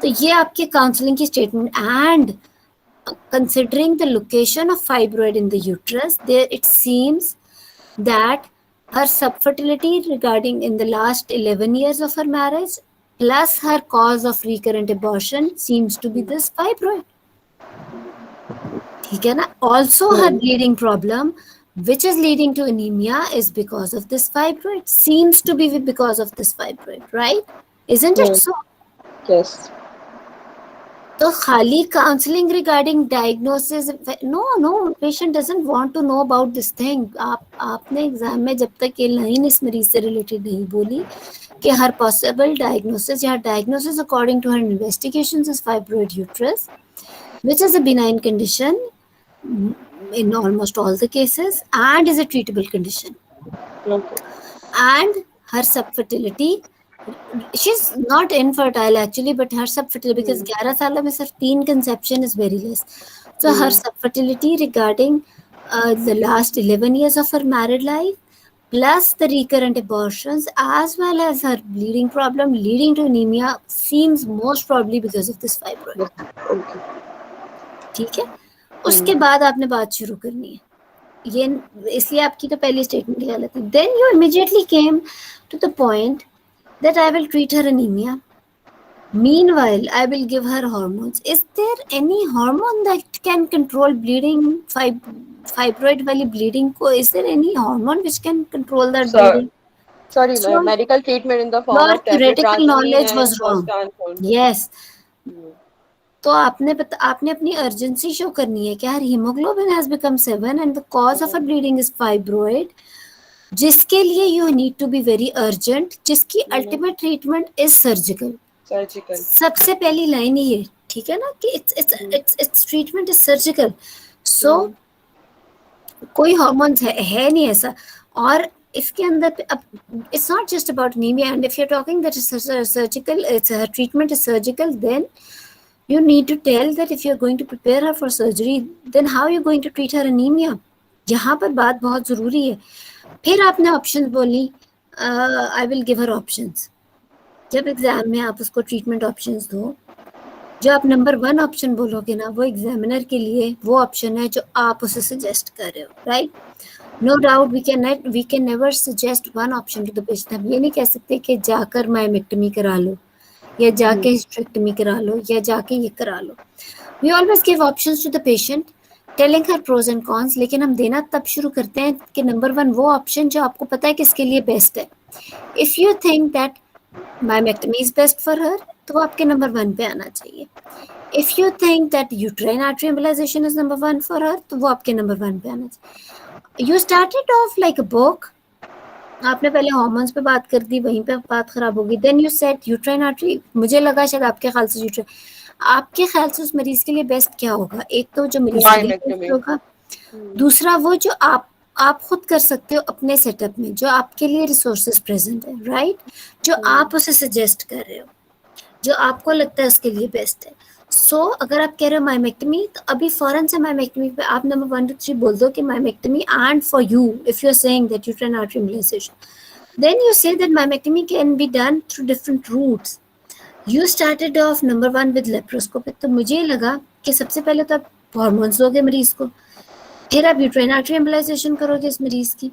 तो ये आपके काउंसलिंग की statement. And considering the location of fibroid in the uterus, there it seems that her subfertility regarding in the last 11 years of her marriage plus her cause of recurrent abortion seems to be this fibroid. ठीक है ना? Also her bleeding problem which is leading to anemia is because of this fibroid, seems to be because of this fibroid, right? Isn't it so? Yes. तो खाली counseling regarding diagnosis, no patient doesn't want to know about this thing. आपने exam में जब तक ये line इस मरीज से रिलेटेड नहीं बोली कि हर possible diagnosis या diagnosis according to her investigations is fibroid uterus, which is a benign condition in almost all the cases and is a treatable condition. Okay. And her subfertility, she's not infertile actually, but her subfertility, because 11 सालों में सिर्फ 3 conception is very less. So her subfertility regarding the last 11 years of her married life plus the recurrent abortions as well as her bleeding problem leading to anemia seems most probably because of this fibroid. Okay. ठीक है? उसके बाद आपने बात शुरू करनी है। ये इसलिए आपकी तो पहली स्टेटमेंट ही गलत है। Then you immediately came to the point that I will treat her anemia. Meanwhile, I will give her hormones. Is there any hormone that can control bleeding, fibroid वाली bleeding को? Is there any hormone which can control that bleeding? Sorry, So, medical treatment in the form your of tablet theoretical knowledge transdermal was and wrong. prostacyclin. Yes. तो आपने अपनी urgency show करनी है कि her haemoglobin has become 7 and the cause of a bleeding is fibroid, जिसके लिए you need to be very urgent, जिसकी ultimate treatment is surgical. सबसे पहली लाइन ही है, ठीक है ना, कि its treatment is surgical. So कोई हॉर्मोन्स है नहीं ऐसा। और इसके अंदर it's not just about anaemia, and if you are talking that is surgical, its treatment is surgical, then you need to tell that if you're going to prepare her for surgery, then how are you going to treat her anemia? यहाँ पर बात बहुत ज़रूरी है। फिर आपने options बोली, I will give her options. जब एग्जाम में आप उसको ट्रीटमेंट ऑप्शंस दो, जो आप नंबर 1 ऑप्शन बोलोगे ना, वो एग्जामिनर के लिए वो ऑप्शन है जो आप उसे सजेस्ट कर रहे हो, right? No doubt we can never suggest 1 option to the patient. हम ये नहीं कह सकते कि जाकर मायोमेक्टमी करा लो या जाके हिस्टेरेक्टमी करा लो या जाके ये करा लो। We always give options to the patient telling her pros and cons, लेकिन हम देना तब शुरू करते हैं कि नंबर 1 वो ऑप्शन जो आपको पता है किसके लिए बेस्ट है। If you think that myomectomy is best for her, तो वो आपके नंबर 1 पे आना चाहिए। If you think that uterine artery embolisation is number 1 for her, तो वो आपके नंबर 1 पे आना चाहिए। You started of like a book, आपने पहले हार्मोन्स पे बात कर दी, वहीं पे बात खराब होगी। Then you said uterine artery, मुझे लगा शायद आपके ख्याल से यूट्राइन, आपके ख्याल से उस मरीज के लिए बेस्ट क्या होगा? एक तो जो मरीज के लिए बेस्ट होगा, दूसरा वो जो आप खुद कर सकते हो अपने सेटअप में, जो आपके लिए रिसोर्सेज प्रेजेंट है, राइट? जो आप उसे सजेस्ट कर रहे हो, जो आपको लगता है उसके लिए बेस्ट है। सो अगर आप कह रहे हो मायोमेक्टमी, तो अभी फौरन से मायोमेक्टमी पे आप नंबर 1 2 3 बोल दो कि myomectomy, and for you if you are saying that uterine artery embolization, then you say that myomectomy can be done through different routes. You started off number 1 with laparoscopy, तो मुझे लगा कि सबसे पहले तो आप हार्मोन्स दोगे मरीज को, फिर आप यूट्राइन आर्टरी एम्बोलाइजेशन करोगे इस मरीज की,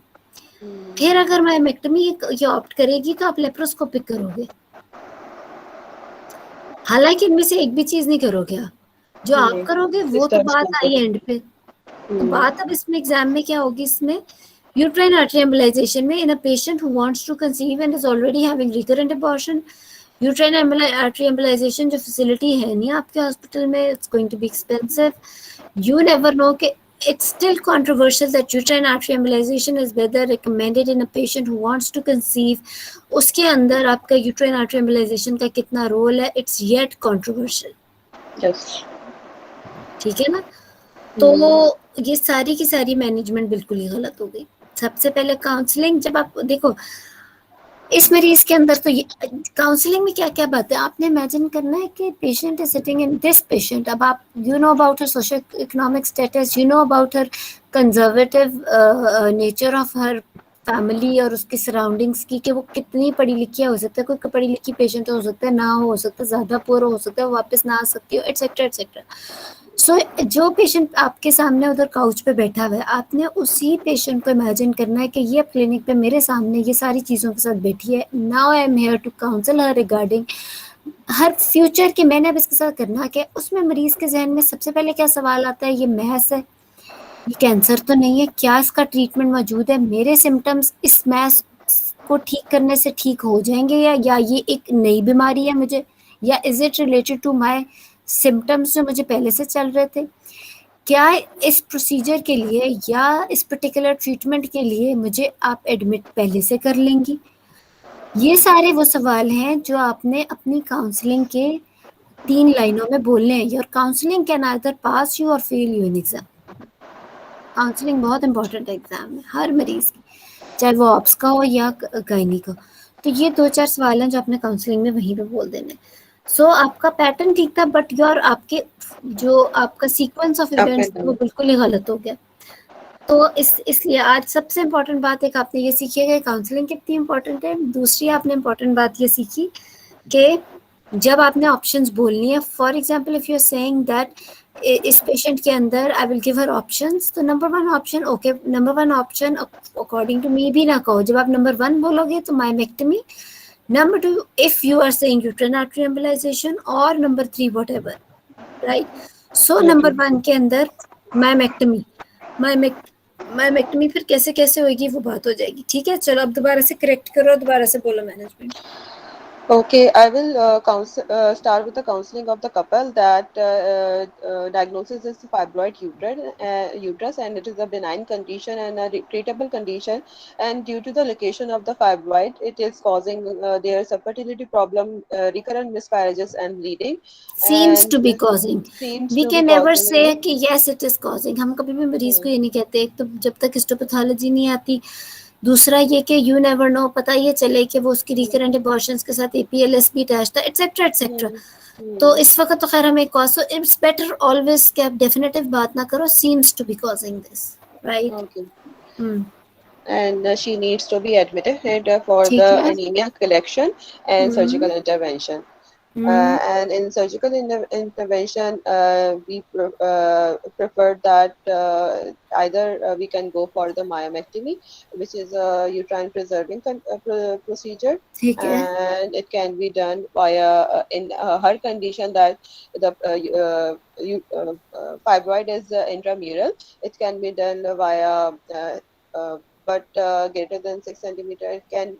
फिर अगर मायोमेक्टमी ये ऑप्ट करेगी तो आप लेप्रोस्कोपिक करोगे। हालांकि इनमें से एक भी चीज नहीं करोगे आप, जो आप करोगे वो तो बात आई एंड पे। तो बात अब इसमें एग्जाम में क्या होगी, इसमें यूट्राइन आर्टरी एम्बोलाइजेशन में in a patient who wants to conceive and is already having recurrent abortion, uterine artery embolisation जो फैसिलिटी है नहीं आपके हॉस्पिटल में, it's going to be expensive. You never know कि it's still controversial that uterine artery embolization is whether recommended in a patient who wants to conceive. उसके अंदर आपका uterine artery embolization का कितना रोल है, it's yet controversial. Yes. ठीक है ना. तो ये सारी की सारी मैनेजमेंट बिल्कुल ही गलत हो गई. सबसे पहले काउंसलिंग, जब आप देखो इस मरीज के अंदर, तो काउंसलिंग में क्या क्या बात है आपने इमेजिन करना है कि patient is sitting in this patient. अब आप you know about her social economic status, you know about her conservative nature of her family और उसकी सराउंडिंग्स की, कि वो कितनी पढ़ी लिखी हो सकता है. कोई पढ़ी लिखी पेशेंट हो सकता है, ना हो सकता है ज़्यादा पुअर हो सकता है, वापस ना आ सकती हो, एटसेट्रा एटसेट्रा. सो जो पेशेंट आपके सामने उधर काउच पे बैठा हुआ है, आपने उसी पेशेंट को इमेजिन करना है कि ये अब क्लिनिक पे मेरे सामने ये सारी चीज़ों के साथ बैठी है. Now I am here to counsel her regarding her future की मैंने अब इसके साथ करना क्या. उसमें मरीज के जहन में सबसे पहले क्या सवाल आता है, ये मैस है, ये कैंसर तो नहीं है, क्या इसका ट्रीटमेंट मौजूद है, मेरे सिम्टम्स इस मैस को ठीक करने से ठीक हो जाएंगे, या ये एक नई बीमारी है मुझे, या is it related to my symptoms जो मुझे पहले से चल रहे थे, क्या इस प्रोसीजर के लिए या इस पर्टिकुलर ट्रीटमेंट के लिए मुझे आप एडमिट पहले से कर लेंगी. ये सारे वो सवाल हैं जो आपने अपनी काउंसलिंग के 3 लाइनों में बोलने हैं. Your counselling can either pass you or fail you in exam. Counselling बहुत इंपॉर्टेंट है एग्जाम में हर मरीज की, चाहे वो ऑप्स का हो या गायनी का. तो ये 2-4 सवाल हैं जो आपने काउंसलिंग में वहीं पे बोल देने. सो आपका पैटर्न ठीक था, बट योर आपके जो आपका सीक्वेंस ऑफ इवेंट्स वो बिल्कुल ही गलत हो गया. तो इसलिए आज सबसे इम्पोर्टेंट बात एक आपने ये सीखी है कि काउंसलिंग कितनी इम्पोर्टेंट है. दूसरी आपने इम्पोर्टेंट बात ये सीखी कि जब आपने ऑप्शंस बोलनी है, for example if you are saying that इस पेशेंट के अंदर I will give her options, तो number 1 option okay, number 1 option according to me भी ना कहो. जब आप नंबर 1 बोलोगे तो मायमेक्टमी, number 2 if you are saying uterine artery embolization, or number 3 whatever, right? So number 1 के अंदर मायमेक्टमी फिर कैसे कैसे होगी वो बात हो जाएगी. ठीक है, चलो अब दोबारा से करेक्ट करो, दोबारा से बोलो management. Okay, I will start with the counseling of the couple. That diagnosis is fibroid uterus, and it is a benign condition and a treatable condition. And due to the location of the fibroid, it is causing their fertility problem, recurrent miscarriages, and bleeding. Seems and to be causing. We can never say कि yes it is causing. हम कभी भी मरीज को ये नहीं कहते. एक तो जब तक हिस्टोपैथोलॉजी नहीं आती, दूसरा ये कि यू नेवर नो, पता ये चले कि वो उसकी रिकरेंट अबॉर्शंस के साथ APLS भी अटैच था, एटसेट्रा एटसेट्रा. तो इस वक्त तो खैर हमें cause, so it's better always कि आप डेफिनेटिव बात ना करो, seems to be causing this, right. And she needs to be admitted for the anemia collection and surgical intervention. And in surgical intervention, we prefer that either we can go for the myomectomy, which is a uterine preserving procedure, and it can be done via in her condition that the fibroid is intramural. It can be done via but greater than 6 centimeter. It can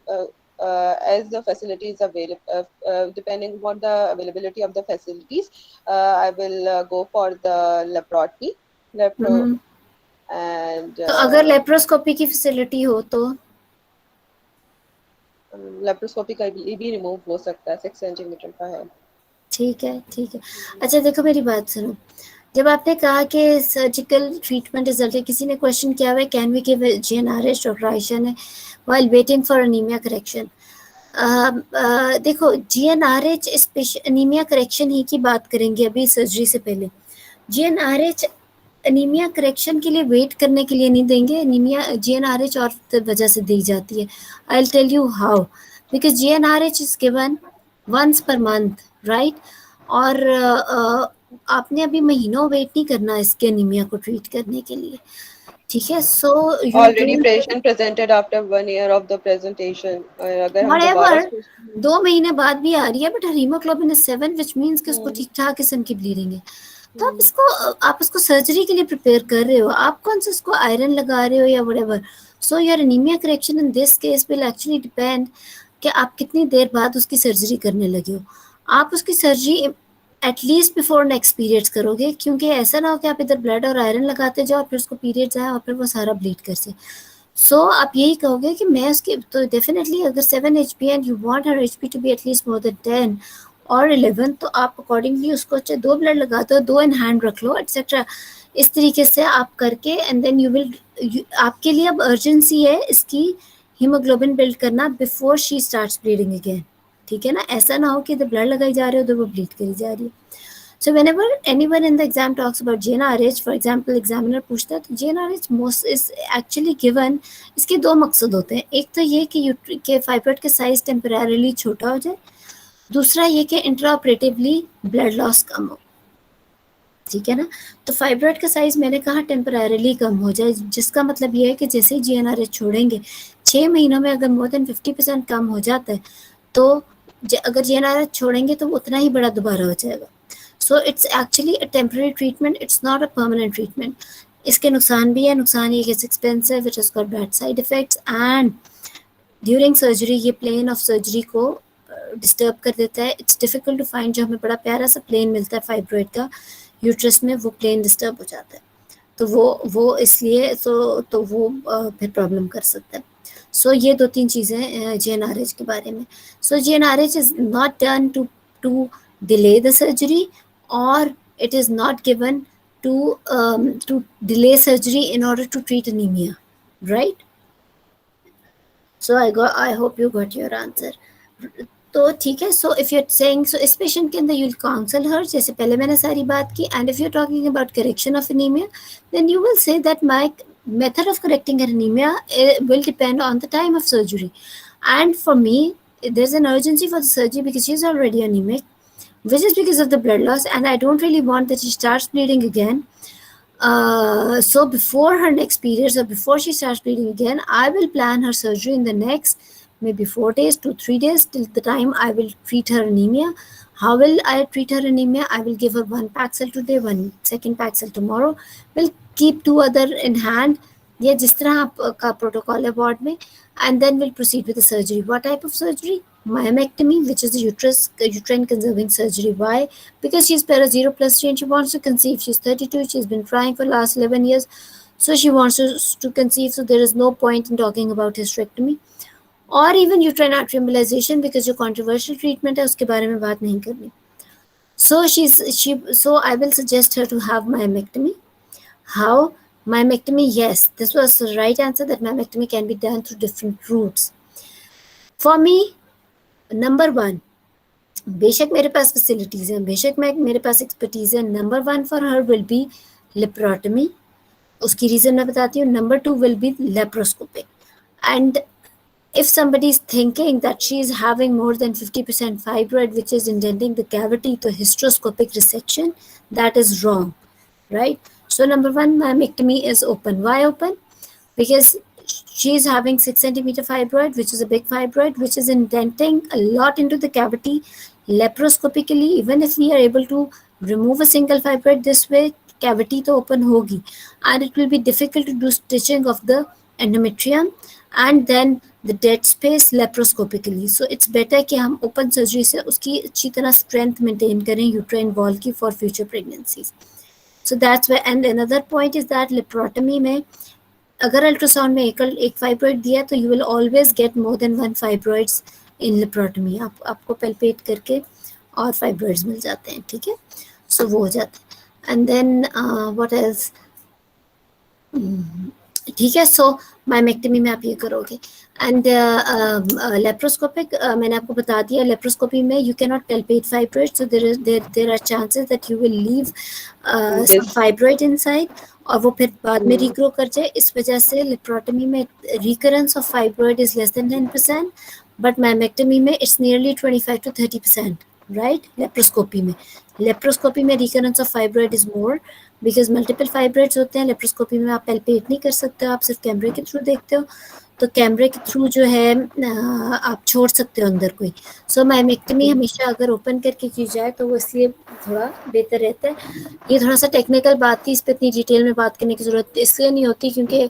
as the facilities available, depending on the availability of the facilities, I will go for the laparoscopy. And तो अगर laparoscopy की facility हो तो laparoscopy का भी remove हो सकता है, 6 सेंटीमीटर का है. ठीक है, ठीक है. अच्छा देखो मेरी बात सुनो, जब आपने कहा कि सर्जिकल ट्रीटमेंट रिजल्ट है, किसी ने क्वेश्चन किया हुआ है can we give GnRH, doctor Ayesha ने, while waiting for anaemia correction. देखो GnRH एनीमिया करेक्शन ही की बात करेंगे अभी सर्जरी से पहले. GnRH एनीमिया करेक्शन के लिए वेट करने के लिए नहीं देंगे. एनीमिया GnRH और वजह से दी जाती है. I will tell you how. Because GnRH is given once per month, right. और आपने अभी महीनों वेट नहीं करना इसके एनीमिया को ट्रीट करने के लिए, ठीक है. So already patient presented after 1 year of the presentation. अगर हम दोबारा 2 महीने बाद भी आ रही है, but haemoglobin is 7, which means कि उसको ठीक ठाक किस्म की ब्लीडिंग है. तो आप इसको सर्जरी के लिए प्रिपेयर कर रहे हो, आप कौन सा इसको आयरन लगा रहे हो या whatever. So your anaemia correction in this case will actually depend कि आप कितनी देर बाद उसकी सर्जरी करने लगे हो. आप उसकी surgery at least before next periods करोगे, क्योंकि ऐसा ना हो कि आप इधर ब्लड और आयरन लगाते जाओ और फिर उसको पीरियड्स आए और फिर वो सारा ब्लीड कर से. सो आप यही कहोगे कि मैं उसकी, तो डेफिनेटली अगर 7 HP and you want her HP to be at least more than 10 और 11, तो आप अकॉर्डिंगली उसको 2 ब्लड लगा दो, 2 इन हैंड रख लो एक्सेट्रा. इस तरीके से आप करके एंड देन यू विल, आपके लिए अब अर्जेंसी है इसकी हीमोग्लोबिन बिल्ड करना before she starts bleeding again. ठीक है ना, ऐसा ना हो कि इधर ब्लड लगाई जा रही है उधर वो ब्लीड करी जा रही है. So whenever anyone in the exam talks about GnRH, for example, examiner पूछता है तो GnRH most is actually given. इसके 2 मकसद होते हैं. एक तो ये कि फाइब्रॉइड का साइज टेम्परेरीली छोटा हो जाए, दूसरा ये कि इंट्राऑपरेटिवली ब्लड लॉस कम हो. ठीक है ना, तो फाइब्रॉइड का साइज मैंने कहा टेम्परेरीली कम हो जाए, जिसका मतलब ये है कि जैसे ही GnRH छोड़ेंगे 6 महीनों में अगर मोर देन 50% कम हो जाता है, तो अगर GnRH छोड़ेंगे तो उतना ही बड़ा दोबारा हो जाएगा. So it's actually a temporary treatment, it's not a permanent treatment. इसके नुकसान भी है. नुकसान ये कि it's expensive, it has got bad side effects and during surgery ये plane of surgery को डिस्टर्ब कर देता है. It's difficult to find. जो हमें बड़ा प्यारा सा प्लेन मिलता है फाइब्रॉइड का यूट्रस में, वो प्लेन डिस्टर्ब हो जाता है. तो वो इसलिए तो वो फिर प्रॉब्लम कर सकता है. सो ये 2-3 चीज़ें GnRH के बारे में. So GnRH is not done to delay the surgery, or it is not given to delay surgery in order to treat anemia, right? So I hope you got your answer. तो ठीक है. So if you are saying, so इस patient के अंदर you will counsel हर, जैसे पहले मैंने सारी बात की. And if you are talking about correction of anaemia, then you will say that my method of correcting anemia will depend on the time of surgery. And for me, there's an urgency for the surgery because she's already anemic, which is because of the blood loss, and I don't really want that she starts bleeding again. So before her next periods or before she starts bleeding again, I will plan her surgery in the next maybe 4 days to 3 days till the time I will treat her anemia. How will I treat her anemia? I will give her 1 Paxil today, 1 second Paxil tomorrow. We'll keep 2 other in hand. Yeah, जिस तरह आपका protocol है ward में, and then we'll proceed with the surgery. What type of surgery? Myomectomy, which is the uterine conserving surgery. Why? Because she's para 0+3 and she wants to conceive. She's 32. She's been trying for the last 11 years, so she wants to conceive. So there is no point in talking about hysterectomy or even uterine artery embolization, because जो controversial treatment है उसके बारे में बात नहीं करनी. So I will suggest her to have myomectomy. How? Myomectomy, yes, this was the right answer, that myomectomy can be done through different routes. For me, number 1, बेशक मेरे पास facilities हैं, बेशक मेरे पास expertise है, number 1 for her will be laparotomy. उसकी reason मैं बताती हूँ. Number 2 will be laparoscopic. And if somebody is thinking that she is having more than 50% fibroid which is indenting the cavity, to hysteroscopic resection, that is wrong, right? So number 1, myomectomy is open. Why open? Because she is having 6 centimeter fibroid, which is a big fibroid, which is indenting a lot into the cavity. Laparoscopically, even if we are able to remove a single fibroid this way, cavity to open hogi, and it will be difficult to do stitching of the endometrium and then the dead space laparoscopically. So it's better कि हम open surgery से उसकी अच्छी तरह strength maintain करें uterine wall की for future pregnancies. So that's where, and another point is that laparotomy में अगर अल्ट्रासाउंड में एक फाइब्रॉइड दिया तो you will always get more than 1 fibroids in laparotomy. आपको palpate करके और fibroids मिल जाते हैं. ठीक है, so वो हो जाता है. And then what else? ठीक है. सो मायोमेक्टमी में आप ये करोगे. एंड लेप्रोस्कोपिक मैंने आपको बता दिया, लेप्रोस्कोपी में you can not palpate fibroid, so there are chances that you will leave some fibroid inside और वो फिर बाद में रीग्रो कर जाए. इस वजह से लेप्रोटमी में recurrence of fibroid is less than 10%, but myomectomy में it's nearly 25 to 30%, right, laparoscopy में recurrence of fibroid is more because multiple fibroids होते हैं। लेप्रोस्कोपी में आप पैल्पेट नहीं कर सकते हो, आप सिर्फ कैमरे के थ्रू देखते हो, तो कैमरे के थ्रू जो है आप छोड़ सकते हो अंदर कोई। सो माइमेक्टमी हमेशा अगर ओपन करके की जाए तो वो इसलिए थोड़ा बेहतर रहता है। ये थोड़ा सा टेक्निकल बात थी, इस पर इतनी डिटेल में बात करने की जरूरत इसलिए नहीं होती क्योंकि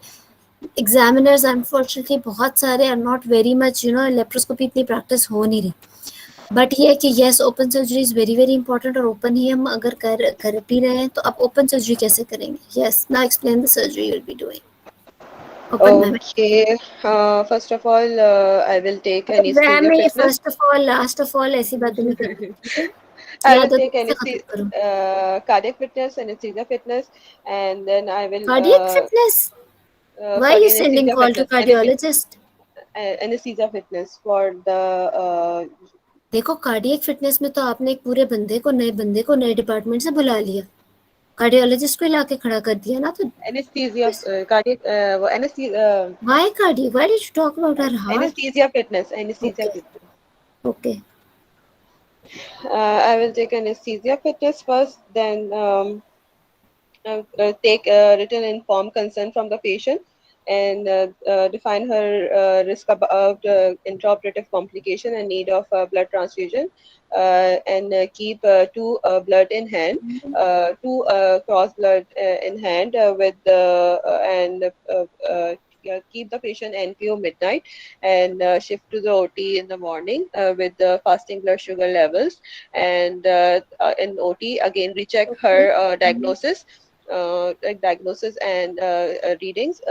एग्जामिनर्स अनफॉर्चुनेटली बहुत सारे are not very much laparoscopy इतनी प्रैक्टिस हो नहीं रही। बट ये है कि yes, open surgery is very very important, और ओपन ही हम अगर कर भी रहे हैं तो आप ओपन सर्जरी कैसे करेंगे? Yes, now explain the surgery you will be doing. Okay. First of all, I will take anesthesia fitness. First of all, last of all ऐसी बातें नहीं करनी, ठीक है? I will याद take से खत्म करो। cardiac fitness, anesthesia fitness, and then I will cardiac fitness, why are you sending anesthesia call to fitness, cardiologist? anesthesia fitness for the देखो, कार्डियक फिटनेस में तो आपने एक पूरे नए बंदे को नए डिपार्टमेंट से बुला लिया, कार्डियोलॉजिस्ट को लाके खड़ा कर दिया ना, तो anesthesia cardiac anesthesia why cardiac, why did you talk about her heart? anesthesia fitness, anesthesia Okay. fitness. Okay, I will take anesthesia fitness first, then take written informed consent from the patient and define her risk about intraoperative complication and need of blood transfusion, and keep two blood in hand, two cross blood in hand with yeah, keep the patient NPO midnight and shift to the OT in the morning with the fasting blood sugar levels, and in OT again recheck her diagnosis. Like diagnosis and readings,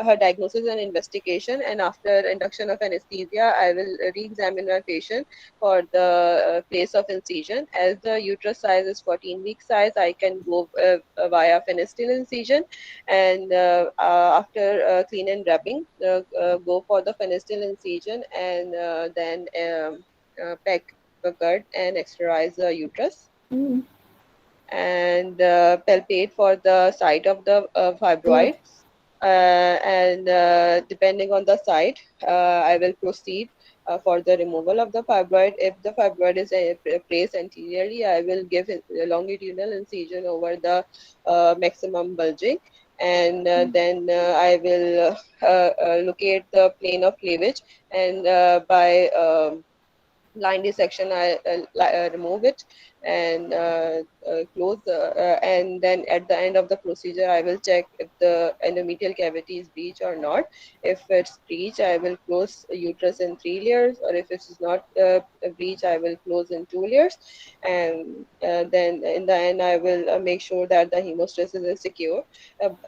her diagnosis and investigation, and after induction of anesthesia, I will re-examine my patient for the place of incision. As the uterus size is 14-week size, I can go via Fenestril incision, and after clean and wrapping, go for the Fenestril incision, and then peg the gut and exteriorize the uterus. And palpate for the site of the fibroid, and depending on the site, I will proceed for the removal of the fibroid. If the fibroid is placed anteriorly, I will give a longitudinal incision over the maximum bulging, and then I will locate the plane of cleavage, and by line dissection I remove it and close and then at the end of the procedure I will check if the endometrial cavity is breached or not. If it's breached, I will close uterus in 3 layers, or if it is not breached, I will close in 2 layers, and then in the end I will make sure that the hemostasis is secure.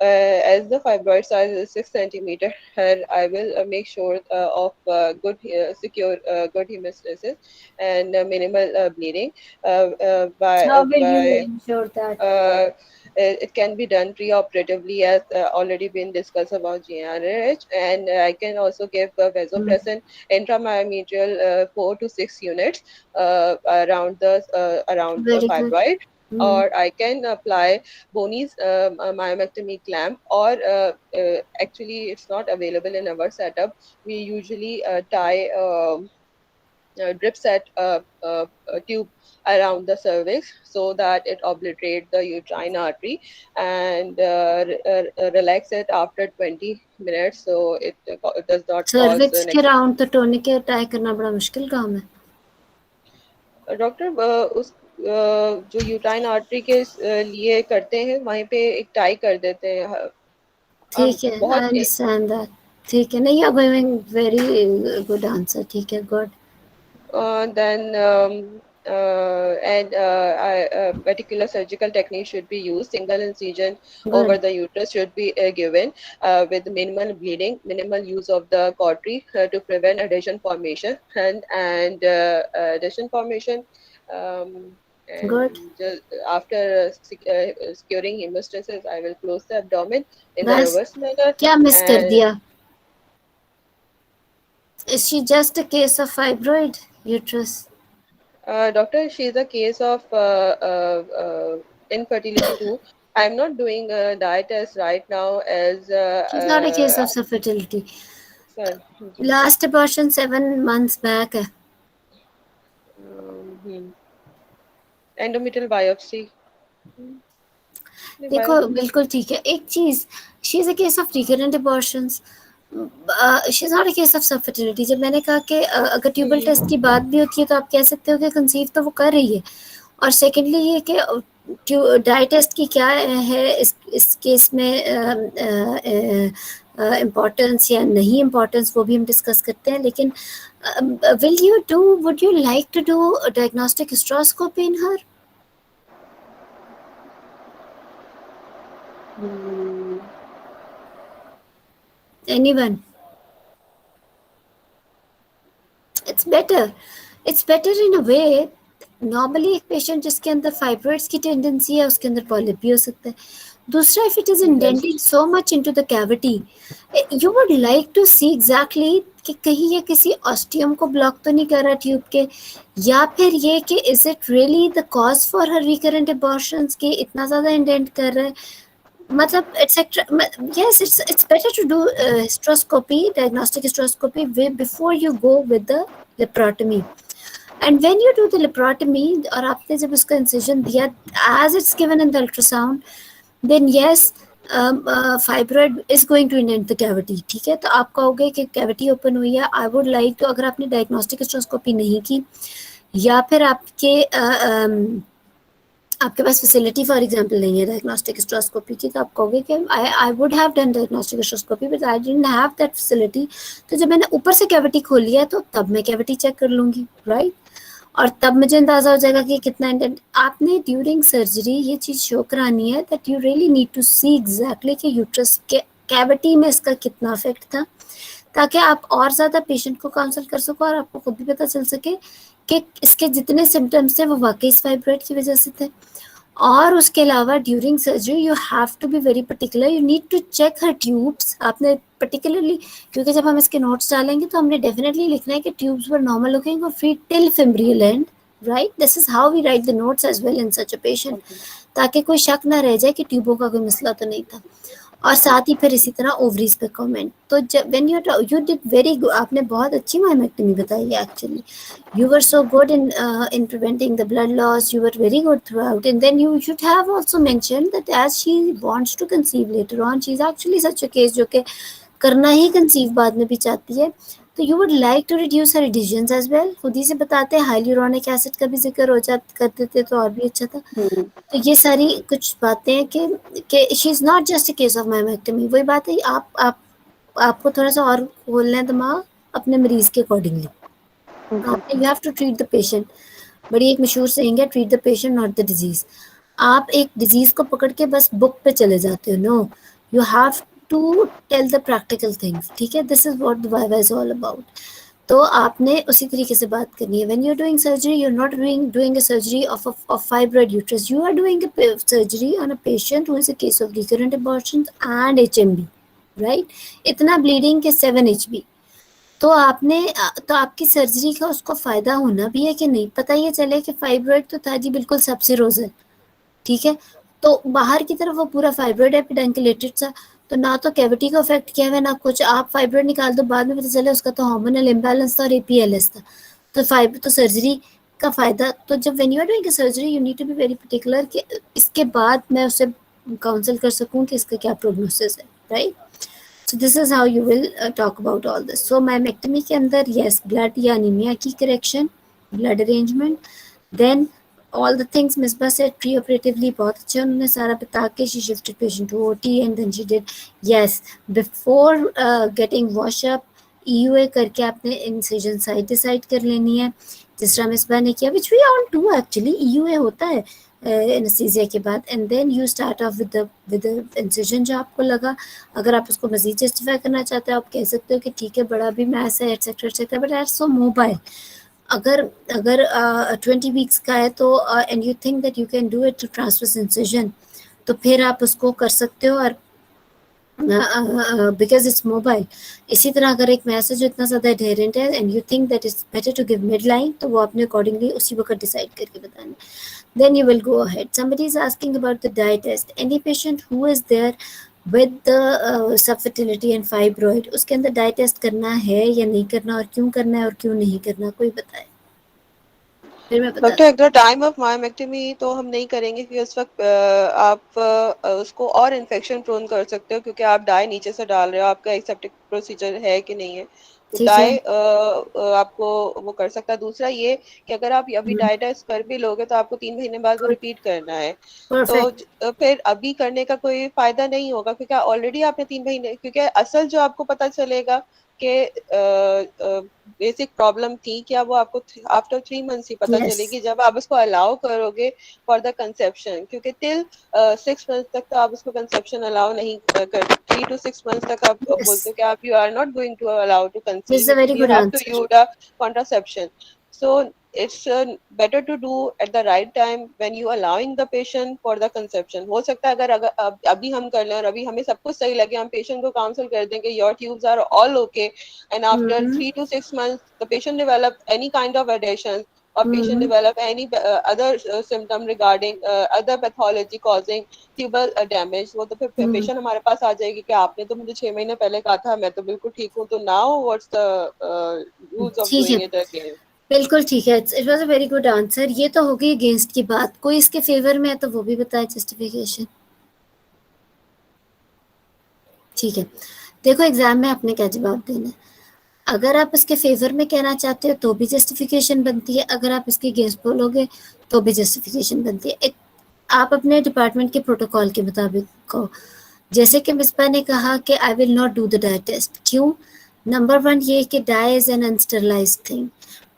As the fibroid size is 6 centimeter, I will make sure of good secure good hemostasis and minimal bleeding. how will you ensure that? It can be done pre-operatively, as already been discussed about GnRH, and I can also give vasopressin intramyometrial 4 to 6 units around the Very good. fibroid. Or I can apply Boney's myomectomy clamp, or actually it's not available in our setup. We usually tie drip set tube around the cervix so that it obliterates the uterine artery and relax it after 20 minutes so it does not cause cervix के round तो tonic tie करना बड़ा मुश्किल काम है। Doctor उस जो यूटाइन artery के लिए करते हैं वहीं पे एक टाई कर देते हैं। ठीक है, आई अंडरस्टैंड दैट। ठीक है, नहीं, you are giving very good answer. ठीक है, good. Then and particular surgical technique should be used. Single incision over the uterus should be given with minimal bleeding, minimal use of the cautery to prevent adhesion formation, and adhesion formation. And Good. just after securing hemostasis, I will close the abdomen in the बस reverse manner. क्या miss कर दिया? Is she just a case of fibroid uterus? Doctor, she is a case of infertility too. I'm not doing a diet test right now as She's not a case of fertility. sir. Last abortion 7 months back है। endometrial biopsy. देखो बिल्कुल ठीक है. एक चीज, she is a case of recurrent abortions, she is not a case of सब fertility. जब मैंने कहा कि अगर ट्यूबल टेस्ट की बात भी होती है तो आप कह सकते हो कि कंसीव तो वो कर रही है. और सेकेंडली ये कि डाई टेस्ट की क्या है इस केस में इम्पोर्टेंस या नहीं इम्पोर्टेंस, वो भी हम डिस्कस करते हैं. लेकिन would you like to do diagnostic hysteroscopy in her? Anyone? It's better. It's better in a way. Normally एक पेशेंट जिसके अंदर फाइब्रॉइड्स की टेंडेंसी है उसके अंदर पॉलिप भी हो सकता है. दूसरा, if it is indenting so much into the cavity, you would like to see exactly कि कहीं ये किसी ऑस्टियम को ब्लॉक तो नहीं कर रहा ट्यूब के, या फिर ये कि is it really the cause for her recurrent abortions कि इतना ज़्यादा इंडेंट कर रहा है. मतलब etc. Yes, it's better to do hysteroscopy, diagnostic hysteroscopy before you go with the laparotomy. And when you do the laparotomy और आपने जब उसका incision दिया as it's given in the ultrasound, then yes, fibroid is going to indent the cavity. ठीक है, तो आप कहोगे कि cavity open हुई है. I would like to, अगर आपने diagnostic hysteroscopy नहीं की या फिर आपके पास फैसिलिटी फॉर एग्जांपल नहीं है डायग्नोस्टिक हिस्ट्रोस्कोपी की, तो आप कहोगे कि I would have done diagnostic hysteroscopy but I didn't have that facility. तो जब मैंने ऊपर से कैविटी खोल लिया तो तब मैं कैविटी चेक कर लूँगी, राइट? और तब मुझे अंदाजा हो जाएगा कि कितना इंडेंट. आपने ड्यूरिंग सर्जरी ये चीज़ शो करानी है that you really need to see exactly कि यूट्रस के कैविटी में इसका कितना इफेक्ट था, ताकि आप और ज़्यादा पेशेंट को काउंसल कर सको और आपको खुद भी पता चल सके कि इसके जितने सिम्टम्स थे वो वाकई इस फाइब्रॉइड की वजह से थे. और उसके अलावा during surgery you have to be very particular, you need to check her tubes. आपने पर्टिकुलरली, क्योंकि जब हम इसके नोट्स डालेंगे तो हमने डेफिनेटली लिखना है कि ट्यूब्स वर नॉर्मल लुकिंग और free till fimbrial end, right? This is how we write the notes as well in such a patient, ताकि कोई शक ना रह जाए कि ट्यूबों का कोई मसला तो नहीं था. और साथ ही फिर इसी तरह ओवरीज पे कमेंट. तो जब when you did very good, आपने बहुत अच्छी मायोमेक्टमी बताई है actually. You were so good in preventing the blood loss. You were very good throughout, and then you should have also mentioned that as she wants to conceive later on, she is actually such a case जो कि करना ही conceive बाद में भी चाहती है. तो you would like to reduce her adhesions as well. खुद ही से बताते हैं hyaluronic acid का भी जिक्र हो जाता कर देते तो और भी अच्छा था. तो ये सारी कुछ बातें हैं कि she is not just a case of myomectomy. वही बात है, आपको थोड़ा सा और खोलना है दिमाग अपने मरीज के accordingly. You have to treat the patient. बड़ी एक मशहूर saying है, treat the patient not the disease. आप एक डिजीज को पकड़ के बस बुक पे चले जाते हो. No, you have to tell the practical things. ठीक है, this is what the viva is all about. तो आपने उसी तरीके से बात करनी है. When you are doing surgery, you are not doing a surgery of fibroid uterus, you are doing a surgery on a patient who is a case of recurrent abortions and HMB, right? इतना bleeding के 7 HB. तो आपकी surgery का उसको फायदा होना भी है कि नहीं. पता ये चले कि फाइब्रॉइड तो था जी बिल्कुल सबसे रोजन, ठीक है, तो बाहर की तरफ वो पूरा फाइब्रॉइड है पेडंकुलेटेड सा, तो ना तो कैविटी को अफेक्ट किया हुआ ना कुछ. आप फाइब्रॉइड निकाल दो, बाद में पता चले उसका तो हार्मोनल इम्बैलेंस था और APLS था. तो सर्जरी का फायदा, तो जब when you are doing a surgery you need to be very particular कि इसके बाद मैं उसे काउंसल कर सकूं कि इसका क्या प्रोग्नोसिस है, right? So this is how you will talk about all this. So myomectomy के अंदर yes, blood या anemia की correction, blood arrangement, then all the things Misbah said pre-operatively बहुत अच्छा उन्होंने सारा बता के she shifted patient to OT and then she did yes before getting wash up EUA करके आपने incision site decide कर लेनी है, जिस तरह मिसबा ने किया, which we all do actually. EUA होता है एनेस्थीसिया के बाद, and then you start off with the incision जो आपको लगा. अगर आप उसको मजीद जस्टिफाई करना चाहते हो आप कह सकते हो कि ठीक है बड़ा भी मैस है etcetera etcetera, but at so mobile. अगर 20 वीक्स का है तो and you think that you can do it to transverse incision, तो फिर आप उसको कर सकते हो. और बिकॉज इट्स मोबाइल. इसी तरह अगर एक मैसेज इतना ज़्यादा एडहेरेंट है and you think that it's better to give mid line, तो वो आपने अकॉर्डिंगली उसी वक्त डिसाइड करके बताना. Then you will go ahead. Somebody is asking about the dye test. Any patient who is there with the subfertility and fibroid, उसके अंदर dye test करना है या नहीं करना, और क्यों करना है और क्यों नहीं करना, कोई बताए. फिर मैं बता doctor at the time of myomectomy तो हम नहीं करेंगे क्योंकि उस वक्त आप उसको और इन्फेक्शन प्रोन कर सकते हो, क्योंकि आप डाई नीचे से डाल रहे हो, आपका एसेप्टिक प्रोसीजर है कि नहीं है, तो ठीक है। डाई आपको वो कर सकता है। दूसरा ये कि अगर आप अभी डाई टेस्ट कर भी लोगे तो आपको 3 महीने बाद वो रिपीट करना है, तो परफेक्ट। फिर अभी करने का कोई फायदा नहीं होगा, क्योंकि ऑलरेडी आपने 3 महीने, क्योंकि असल जो आपको पता चलेगा कि बेसिक प्रॉब्लम थी क्या, वो आपको आफ्टर 3 मंथ्स ही पता यस। चलेगी, जब आप उसको अलाउ करोगे फॉर द कंसेप्शन, क्योंकि टिल 6 मंथ्स तक तो आप उसको कंसेप्शन अलाउ नहीं कर, 3 to 6 मंथ्स तक आप यस, बोलते हो कि आप you are not going to allow to this is conceive, a very you good have to answer. Use the contraception. So it's better to do at the right time when you allowing the patient for the conception. हो सकता है अगर अभी हम कर लें और अभी हमें सब कुछ सही लगे, हम पेशेंट को काउंसल कर दें कि your tubes are all okay, and after 3 to 6 months the patient develop any kind of adhesion, or patient develop any other symptom regarding other pathology causing tubal damage, वो तो फिर पेशेंट हमारे पास आ जाएगी कि आपने तो मुझे 6 महीने पहले कहा था, मैं तो बिल्कुल ठीक हूँ, तो now what's the use of ठीक है, doing it again? बिल्कुल ठीक है। It was a very good answer. ये तो हो गई अगेंस्ट की बात, कोई इसके फेवर में है तो वो भी बताए जस्टिफिकेशन। ठीक है, देखो एग्जाम में आपने क्या जवाब देना है। अगर आप इसके फेवर में कहना चाहते हो तो भी जस्टिफिकेशन बनती है, अगर आप इसके अगेंस्ट बोलोगे तो भी जस्टिफिकेशन बनती है। आप अपने डिपार्टमेंट के प्रोटोकॉल के मुताबिक कहो। जैसे कि मिसबा ने कहा कि I will not do the dye test. क्यों? नंबर 1 ये कि dye is an unsterilized thing.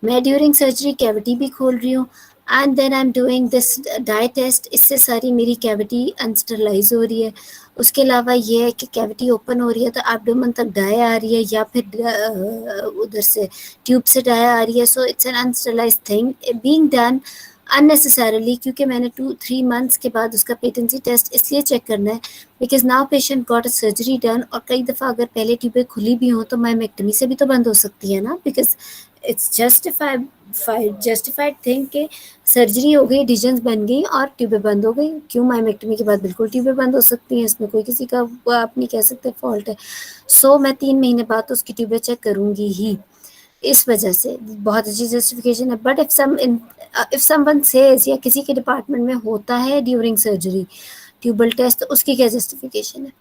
मैं ड्यूरिंग सर्जरी कैविटी भी खोल रही हूँ and then I am doing this dye test, इससे सारी मेरी कैविटी अनस्टरलाइज हो रही है। उसके अलावा ये है कि कैविटी ओपन हो रही है तो एब्डोमेन तक डाई आ रही है या फिर उधर से ट्यूब से डाई आ रही है। So it's an unsterilized thing being done unnecessarily, क्योंकि मैंने 2-3 मंथ्स के बाद उसका पेटेंसी टेस्ट इसलिए चेक करना है because now patient got a surgery done. और कई दफ़ा अगर पहले ट्यूबें खुली भी हों तो मायोमेक्टमी से भी तो बंद हो सकती है ना, बिकॉज इट्स जस्टिफाइड थिंग कि सर्जरी हो गई, डिजन्स बन गई और ट्यूबें बंद हो गई। क्यों? मायोमेक्टमी के बाद बिल्कुल ट्यूबें बंद हो सकती हैं, इसमें कोई किसी का वो आप नहीं कह सकते फॉल्ट है। सो मैं 3 महीने बाद तो उसकी ट्यूबें चेक करूँगी ही। इस वजह से बहुत अच्छी जस्टिफिकेशन है। बट इफ समवन सेज या किसी के डिपार्टमेंट में होता है ड्यूरिंग सर्जरी ट्यूबल टेस्ट, तो उसकी क्या जस्टिफिकेशन है?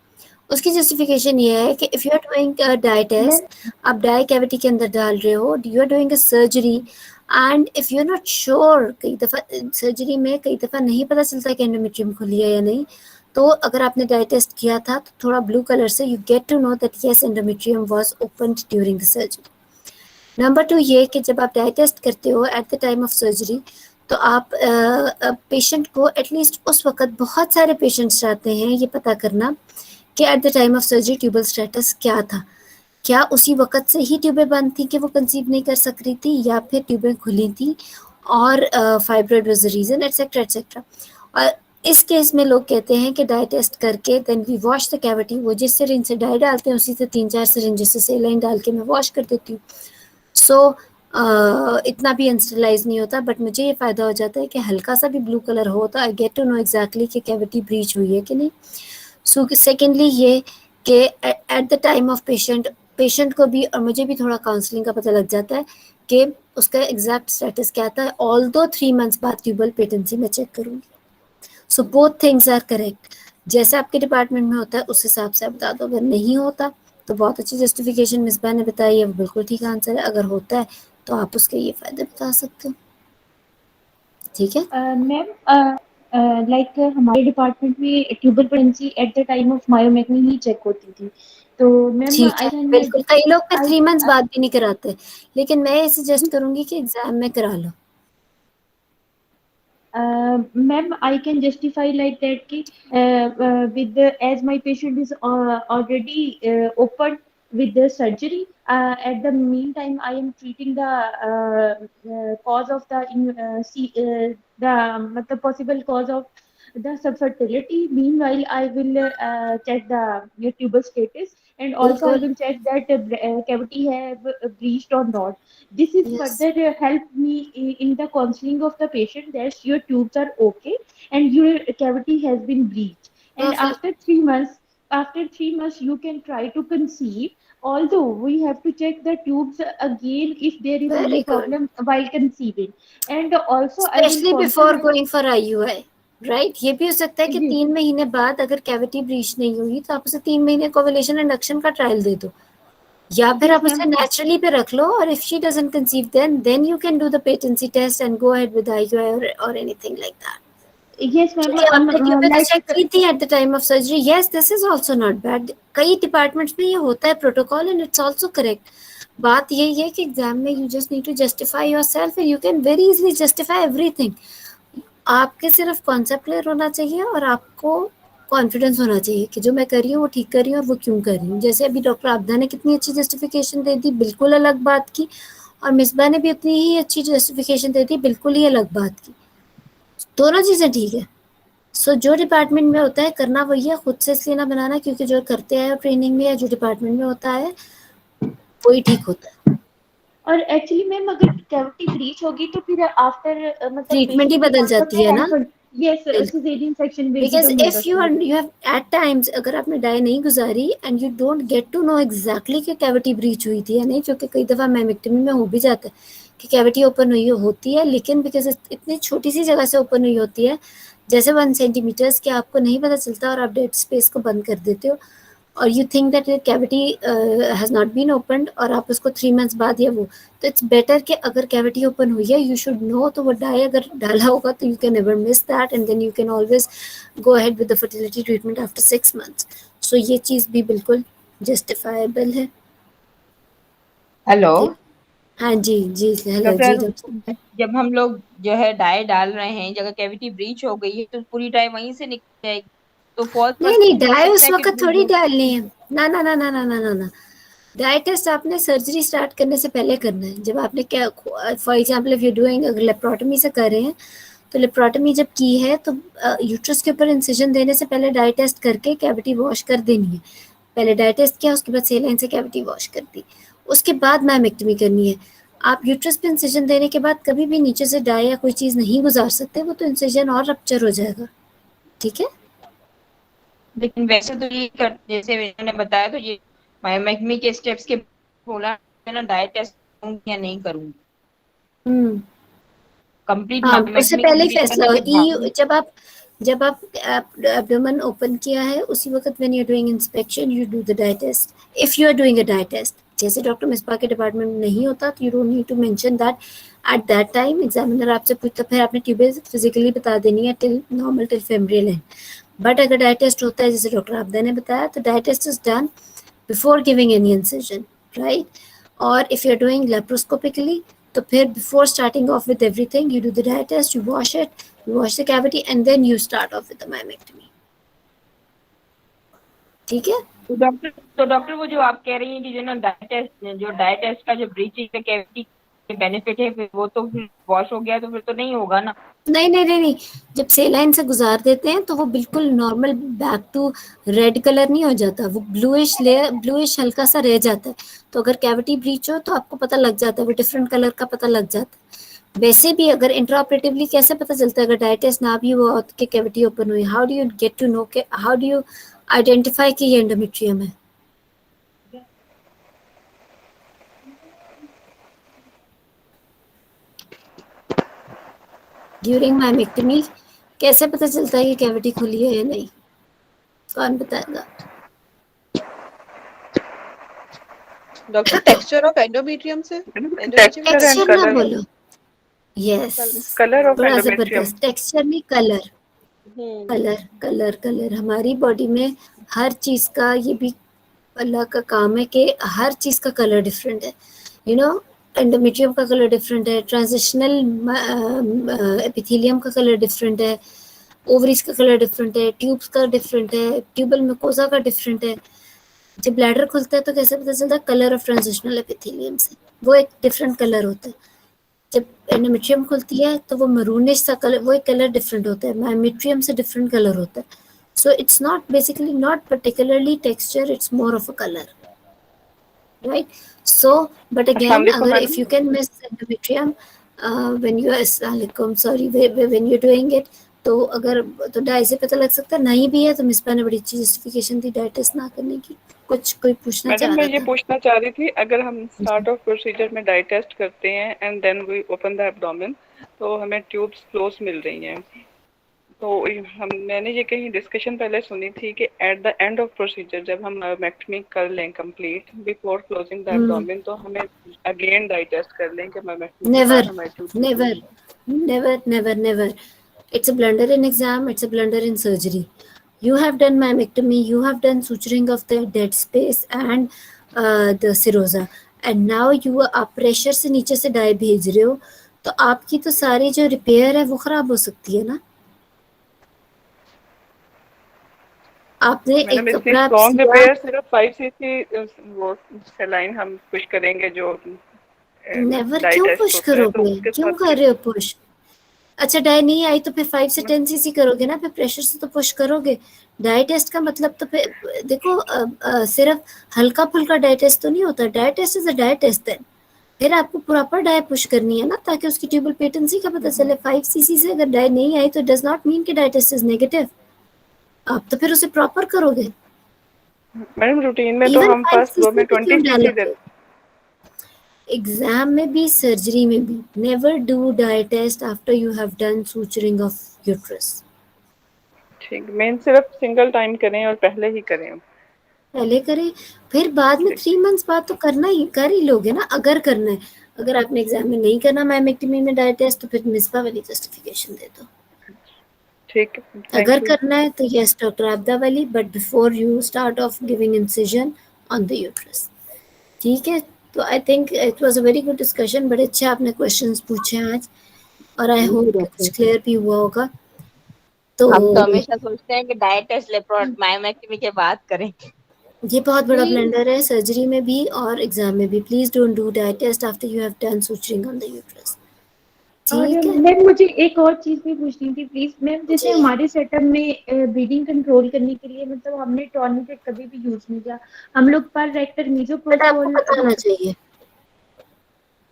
उसकी जस्टिफिकेशन ये है कि if you are doing dye test, आप डाई कैविटी के अंदर डाल रहे हो, you are doing a surgery and if you are not sure, कई दफ़ा सर्जरी में कई दफ़ा नहीं पता चलता कि एंडोमेट्रियम खुली है या नहीं, तो अगर आपने डाई टेस्ट किया था तो थोड़ा ब्लू कलर से you get to know that yes endometrium was opened during the surgery. Number 2 ये कि जब आप डाई टेस्ट करते हो at the time of surgery, तो आप पेशेंट को एटलीस्ट उस वक्त, बहुत सारे पेशेंट्स चाहते हैं ये पता करना कि at the time of surgery tubal status क्या था। क्या उसी वक्त से ही ट्यूबें बंद थी कि वो कंसीव नहीं कर सक रही थी, या फिर ट्यूबें खुली थी और fibroid was the reason, etcetera etcetera. और इस केस में लोग कहते हैं कि डाई टेस्ट करके then we wash the cavity. वो जिस सिरिंज से डाई डालते हैं उसी से 3-4 सिरिंज से सेलाइन डाल के मैं वॉश कर देती हूँ। सो इतना भी अनस्टरलाइज नहीं होता, बट मुझे ये फ़ायदा हो जाता है कि हल्का सा भी ब्लू कलर हो तो I get to know exactly कि कैविटी ब्रीच हुई है कि नहीं। सो सेकेंडली ये कि at the time of patient को भी और मुझे भी थोड़ा काउंसलिंग का पता लग जाता है कि उसका एग्जैक्ट स्टेटस क्या था। ऑल्दो 3 मंथ्स बाद ट्यूबल पेटेंसी मैं चेक करूँगी। So both things are correct. जैसे आपके डिपार्टमेंट में होता है उस हिसाब से आप बता दो। अगर नहीं होता तो बहुत अच्छी जस्टिफिकेशन मिसबा ने बताई है, वो बिल्कुल ठीक आंसर है। अगर होता है तो आप उसके ये फ़ायदे बता सकते हो। ठीक है? मैम लाइक हमारे डिपार्टमेंट में tubal pregnancy at the time of myomectomy ही चेक होती थी, तो मैम ठीक है, आई कैन बिल्कुल। कई लोग फिर 3 मंथ्स आई बाद भी नहीं कराते, लेकिन मैं ये सजेस्ट करूँगी कि एग्ज़ाम में करा लो। Ma'am, I can justify like that ki, with the, as my patient is already open with the surgery. At the meantime, I am treating the cause of the the possible cause of the subfertility. Meanwhile, I will check the tubal status, and also I बिल्कुल, will check that cavity have breached or not. This is yes, further help me in the counseling of the patient that your tubes are okay and your cavity has been breached. And perfect. after 3 months, after 3 months you can try to conceive, although we have to check the tubes again if there is any very good, problem while conceiving. And also I will specially before compliment. Going for IUI, right? ये भी हो सकता है कि Yes, 3 महीने बाद अगर cavity breach नहीं हुई तो आप उसे 3 महीने कोवुलेशन इंडक्शन का ट्रायल दे दो, या फिर yes आप ma'am. उसे नेचुरली पे रख लो, और if she doesn't conceive then you can do the patency test and go ahead with IUI और anything like that. Yes ma'am. क्योंकि आपने ट्यूबेलस Like चेक की थी at the time of surgery, yes this is also not bad. कई departments में ये होता है protocol and it's also correct. बात यही है कि एग्जाम में you just need to justify yourself and you can very easily justify everything. आपके सिर्फ कॉन्सेप्ट क्लियर होना चाहिए और आपको कॉन्फिडेंस होना चाहिए कि जो मैं कर रही हूँ वो ठीक कर रही हूँ और वो क्यों कर रही हूँ। जैसे अभी डॉक्टर आबदा ने कितनी अच्छी जस्टिफिकेशन दे दी, बिल्कुल अलग बात की, और मिसबा ने भी उतनी ही अच्छी जस्टिफिकेशन दे दी, बिल्कुल ही अलग बात की। दोनों चीज़ें ठीक है। सो जो डिपार्टमेंट में होता है करना वही है, खुद से इसलिए ना बनाना, क्योंकि जो करते हैं ट्रेनिंग में या जो डिपार्टमेंट में होता है वही ठीक होता है। और एक्चुअली मैम अगर कैविटी ब्रीच होगी तो फिर आफ्टर मतलब ट्रीटमेंट ही patient बदल कौन सा जाती है ना, yes cesarean section will be because the if mode of you treatment. Have at times, अगर आपने डाई नहीं गुजारी and you don't get to know exactly कि कैविटी ब्रीच हुई थी या नहीं, जो कि कई दफ़ा मैमेक्टमी में हो भी जाता है कि कैविटी ओपन हुई होती है, लेकिन बिकॉज इतनी छोटी सी जगह से ओपन हुई होती है जैसे 1 सेंटीमीटर्स के, आपको नहीं पता चलता और आप डेड स्पेस को बंद कर देते हो और you think that cavity has not been opened, और आप उसको 3 मंथ्स बाद या वो, तो इट्स बेटर कि अगर कैविटी ओपन हुई है यू शुड नो, तो वो डाई अगर डाला होगा तो you can never miss that and then you can always go ahead with the fertility treatment after 6 months. So ये चीज़ भी बिल्कुल जस्टिफाइबल है। हेलो हाँ जी जी, हेलो जी डॉक्टर, डॉक्टर। जब हम लोग जो है डाई डाल रहे हैं, जगह कैविटी ब्रीच हो गई है तो पूरी डाई वहीं से निकल जाएगी, तो फॉल्स नहीं नहीं, पॉसिबिलिटी हो डाई सकता उस है कि वक्त थोड़ी डालनी है, ना ना ना ना ना ना ना ना। डाई टेस्ट आपने सर्जरी स्टार्ट करने से पहले करना है। जब आपने क्या, for example if you doing, अगर लेप्रोटमी से कर रहे हैं तो लेप्रोटमी जब की है तो यूट्रस के ऊपर इंसिजन देने से पहले डाई टेस्ट करके कैविटी वॉश कर देनी है। पहले डाई टेस्ट किया, उसके बाद सेलाइन से कैविटी वॉश कर दी, उसके बाद मैमेक्टमी करनी है। आप यूट्रस पे इंसिजन देने के बाद कभी भी नीचे से डाई या कोई चीज़ नहीं गुजार सकते, वो तो इंसिजन और रप्चर हो जाएगा। ठीक है, लेकिन वैसे तो ये जैसे मैंने बताया तो ये मायोमेक्टमी के स्टेप्स के बोला ना, डाई टेस्ट करूंगी या नहीं करूंगी, कंप्लीट हाँ, उससे मायोमेक्टमी पहले ही कंप्लीट फैसला करने हो। के बाद। जब आप एब्डोमेन ओपन किया है उसी वक्त when you are doing inspection you do the dye test, if you are doing a dye test. जैसे डॉक्टर मिसबा के डिपार्टमेंट में नहीं होता तो you don't need to mention that at that time. Examiner आपसे पूछता, फिर आपने ट्यूबेल फिजिकली बता देनी है till normal till fimbrial end. But अगर डाई टेस्ट होता है जैसे डॉक्टर आबदा ने बताया, तो dye test is done before giving any incision, right? और if you are doing laparoscopically तो फिर before starting off with everything you do the dye test, you wash it, you wash the cavity and then you start off with the myomectomy. ठीक है? तो doctor वो जो आप कह रही हैं कि जो ना डाई टेस्ट का जो ब्रीचिंग का कैविटी के बेनिफिट है, फिर वो तो वॉश हो गया तो फिर तो नहीं होगा ना? नहीं, जब सेलाइन से गुजार देते हैं तो वो बिल्कुल normal back to red colour नहीं हो जाता, वो ब्लूइश हल्का सा रह जाता है। तो अगर कैविटी ब्रीच हो तो आपको पता लग जाता है, वो डिफरेंट कलर का पता लग जाता है। वैसे भी अगर इंट्राऑपरेटिवली कैसे पता चलता है अगर डाई टेस्ट ना भी हुआ कि कैविटी ओपन हुई? How do you get to know, how do you identify कि ये एंडोमेट्रियम है? ड्यूरिंग मायोमेक्टमी कैसे पता चलता है कि कैविटी खुली है या नहीं? कौन बताएगा? डॉक्टर टेक्सचर ऑफ एंडोमेट्रियम से, टेक्सचर ना बोलो, यस, कलर ऑफ बड़ा एंडोमेट्रियम। जबरदस्त। टेक्सचर नहीं, कलर। कलर हमारी बॉडी में हर चीज का, ये भी अल्लाह का काम है कि हर चीज का कलर डिफरेंट है। यू नो, एंडोमेट्रियम का कलर डिफरेंट है, ट्रांजिशनल एपिथेलियम का कलर डिफरेंट है, ओवरीज का कलर डिफरेंट है, ट्यूब्स का डिफरेंट है, ट्यूबल म्यूकोसा का डिफरेंट है। जब ब्लैडर खुलता है तो कैसे पता चलता है? कलर ऑफ ट्रांजिशनल एपिथेलियम से, वो एक डिफरेंट कलर होता है। जब एंडोमेट्रियम खुलती है तो वो मरूनिश सा कलर, वो एक कलर डिफरेंट होता है, मायोमेट्रियम से डिफरेंट कलर होता है। So it's not basically not particularly texture, it's more of a colour, right? So but again, अस्सलाम agar if you can miss endometrium when you are when you're doing it, तो अगर तो die से पता लग सकता है, नहीं भी है तो मिस ने बड़ी अच्छी जस्टिफिकेशन दी डाई टेस्ट ना करने की। कुछ कोई पूछना चाह मैडम मैं रहा ये था? पूछना चाह रही थी, अगर हम स्टार्ट ऑफ प्रोसीजर में डाई टेस्ट करते हैं and then we open the abdomen, तो हमें ट्यूब्स क्लोज मिल रही हैं, तो मैंने ये कहीं डिस्कशन पहले सुनी थी कि at the end of procedure जब हम मैक्टमी कर लें complete before closing the abdomen, तो हमें अगेन डाई टेस्ट कर लें कि मैक्टमी के बाद हमारे tube never never never never, it's a blunder in exam, it's a blunder in surgery. You have done myomectomy, you have done suturing of the dead space and the serosa, and now you आप pressure से नीचे से die भेज रहे हो, तो आपकी तो सारी जो रिपेयर है वो खराब हो सकती है ना। आपने एक कपड़ा स्ट्रॉन्ग रिपेयर सिर्फ 5 cc वो सेलाइन हम पुश करेंगे जो नेवर, क्यों पुश करोगे, क्यों कर रहे हो पुश? अच्छा डाई नहीं आई तो फिर 5 से 10 सीसी करोगे ना, फिर प्रेशर से तो पुश करोगे। डाई टेस्ट का मतलब तो फिर देखो सिर्फ हल्का फुल्का डाई टेस्ट तो नहीं होता, dye test is a dye test है, फिर आपको प्रॉपर डाई पुश करनी है ना ताकि उसकी ट्यूबल पेटेंसी का पता चले। 5 सीसी से अगर डाई नहीं आई तो डज नॉट मीन कि डाई टेस्ट इज नेगेटिव, आप तो फिर उसे प्रॉपर करोगे। मैडम रूटीन में तो हम फर्स्ट फ्लो में 20 सीसी देते, एग्जाम में भी सर्जरी में भी, never do dye test after you have done suturing of uterus. ठीक, मेन सिर्फ सिंगल टाइम करें और पहले ही करें, पहले करें फिर बाद में 3 मंथ्स बाद तो करना ही, कर ही लोगे ना अगर करना है। अगर आपने एग्जाम में नहीं करना मायोमेक्टमी में डाई टेस्ट तो फिर मिसपा वाली जस्टिफिकेशन दे दो। ठीक, अगर करना है तो यस डॉक्टर आबदा वाली, but before you start of giving incision on the uterus. ठीक है, तो I think it was a very good discussion, बड़े अच्छे आपने क्वेश्चंस पूछे आज और आई होप कुछ क्लियर भी हुआ होगा। तो हम तो हमेशा सोचते हैं कि डाइट टेस्ट मायोमेक्टमी के बाद करेंगे, ये बहुत बड़ा ब्लंडर है सर्जरी में भी और एग्जाम में भी। Please don't do diet test after you have done suturing on the uterus. और ठीक है मैम मुझे एक और चीज भी पूछनी थी प्लीज मैम, जैसे जी। हमारे सेटअप में ब्लीडिंग कंट्रोल करने के लिए मतलब हमने टॉर्निकेट कभी भी यूज नहीं किया, हम लोग पर रेक्टर बट आपको मीजोप्रोस्टोल पता होना चाहिए।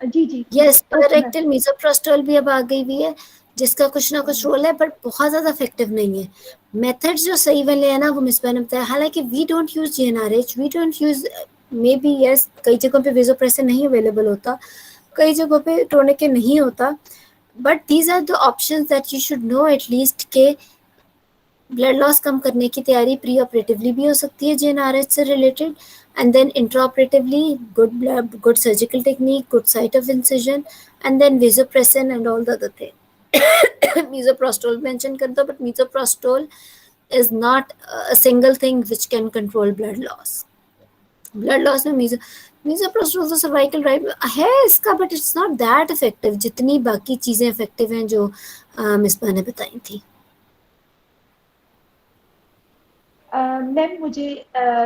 जी जी yes okay ma'am. Rectal misoprostol भी अब आ गई हुई है जिसका कुछ ना कुछ रोल है, बट बहुत ज्यादा इफेक्टिव नहीं है। मेथड जो सही वाले हैं ना वो मिस ने बताया, हालांकि we don't use GnRH, we don't use maybe yes, कई जगहों पे वेजोप्रेसिन नहीं अवेलेबल होता, कई जगहों पे टोर्निकेट नहीं होता, but these are the options that you should know at least के ब्लड लॉस कम करने की तैयारी प्री ऑपरेटिवली भी हो सकती है जीएनआरएच से related, and then intraoperatively good blood, good surgical technique, good site of incision, and then vasopressin and all the other thing. Misoprostol mention kar do, but misoprostol is not a single thing which can control blood loss. Blood loss में misoprostol तो cervical drive है इसका, but it's not that effective जितनी बाकी चीजें effective हैं जो मिसबा ने बताई थी। मैम मुझे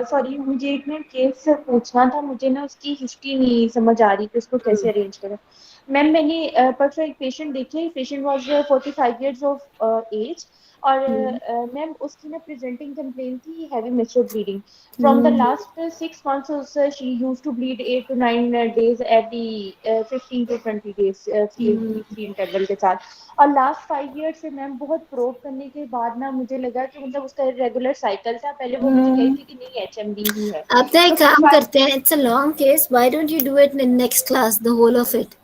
सॉरी मुझे एक ना केस पूछना था, मुझे ना उसकी हिस्ट्री नहीं समझ आ रही थी उसको कैसे अरेंज करें। मैम मैंने परसों एक पेशेंट देखी, patient was 45 years of age और मैम उसकी ना प्रेजेंटिंग कंप्लेंट थी heavy menstrual bleeding from the last 6 months she used to bleed 8 to 9 days every 15 to 20 days free interval के साथ, और लास्ट 5 ईयर से मैम बहुत प्रोब करने के बाद ना मुझे लगा कि मतलब उसका रेगुलर साइकिल था। पहले वो मुझे कही थी कि नहीं एचएमडी ही है। आप तो एक काम करते हैं, it's a long case, why don't you do it in next class the whole of it.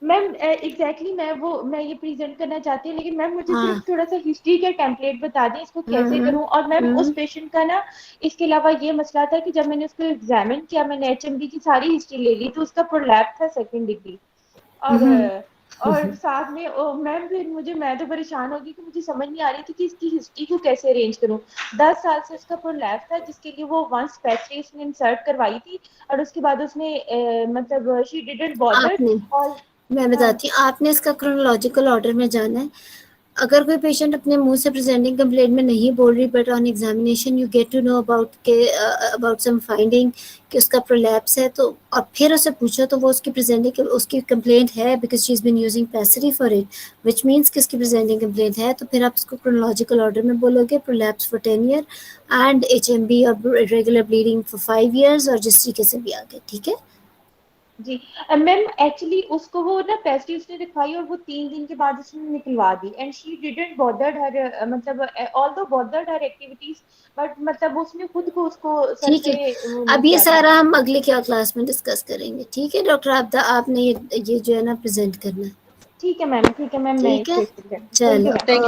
Ma'am exactly मैं ये प्रेजेंट करना चाहती हूँ, लेकिन मैम मुझे सिर्फ थोड़ा सा हिस्ट्री का टेम्पलेट बता दें इसको कैसे करूँ। और मैम उस पेशेंट का ना इसके अलावा ये मसला था कि जब मैंने उसको एग्जामिन किया, मैंने एचएमडी की सारी हिस्ट्री ले ली तो उसका प्रोलैप्स था 2nd डिग्री, और साथ में मैम फिर मैं तो परेशान हो गई कि मुझे समझ नहीं आ रही थी कि इसकी हिस्ट्री को कैसे अरेंज करूं। 10 साल से उसका प्रोलैप्स था जिसके लिए वो वंस स्पेशली उसने इंसर्ट करवाई थी और उसके बाद उसने मतलब शी डिडंट बॉदर। और मैं बताती हूँ, आपने इसका क्रोनोलॉजिकल ऑर्डर में जाना है। अगर कोई पेशेंट अपने मुंह से प्रेजेंटिंग कंप्लेंट में नहीं बोल रही, but on examination you get to know about some finding कि उसका प्रोलैप्स है, तो और फिर उसे पूछो तो वो उसकी प्रेजेंटिंग उसकी कंप्लेंट है because she is been using pessary for it, which means कि उसकी प्रेजेंटिंग कंप्लेंट है, तो फिर आप उसको क्रोनोलॉजिकल ऑर्डर में बोलोगे prolapse for 10 year and HMB और रेगुलर ब्लीडिंग फॉर 5 years और जिस तरीके से भी आगे। ठीक है, जी मैम एक्चुअली उसको वो ना पेस्टी उसने दिखाई और वो 3 दिन के बाद उसने निकलवा दी एंड शी डिडंट बॉदर्ड हर मतलब although bothered her activities but मतलब उसने खुद को उसको सर ठीक है, पे वो अब नहीं ये किया था। सारा हम अगले क्या क्लास में डिस्कस करेंगे। ठीक है डॉक्टर आपदा, आपने ये जो है ना प्रेजेंट करना है। ठीक है मैम, ठीक है मैम, मैं ठीक है, थैंक यू चलो मैम। Thank you.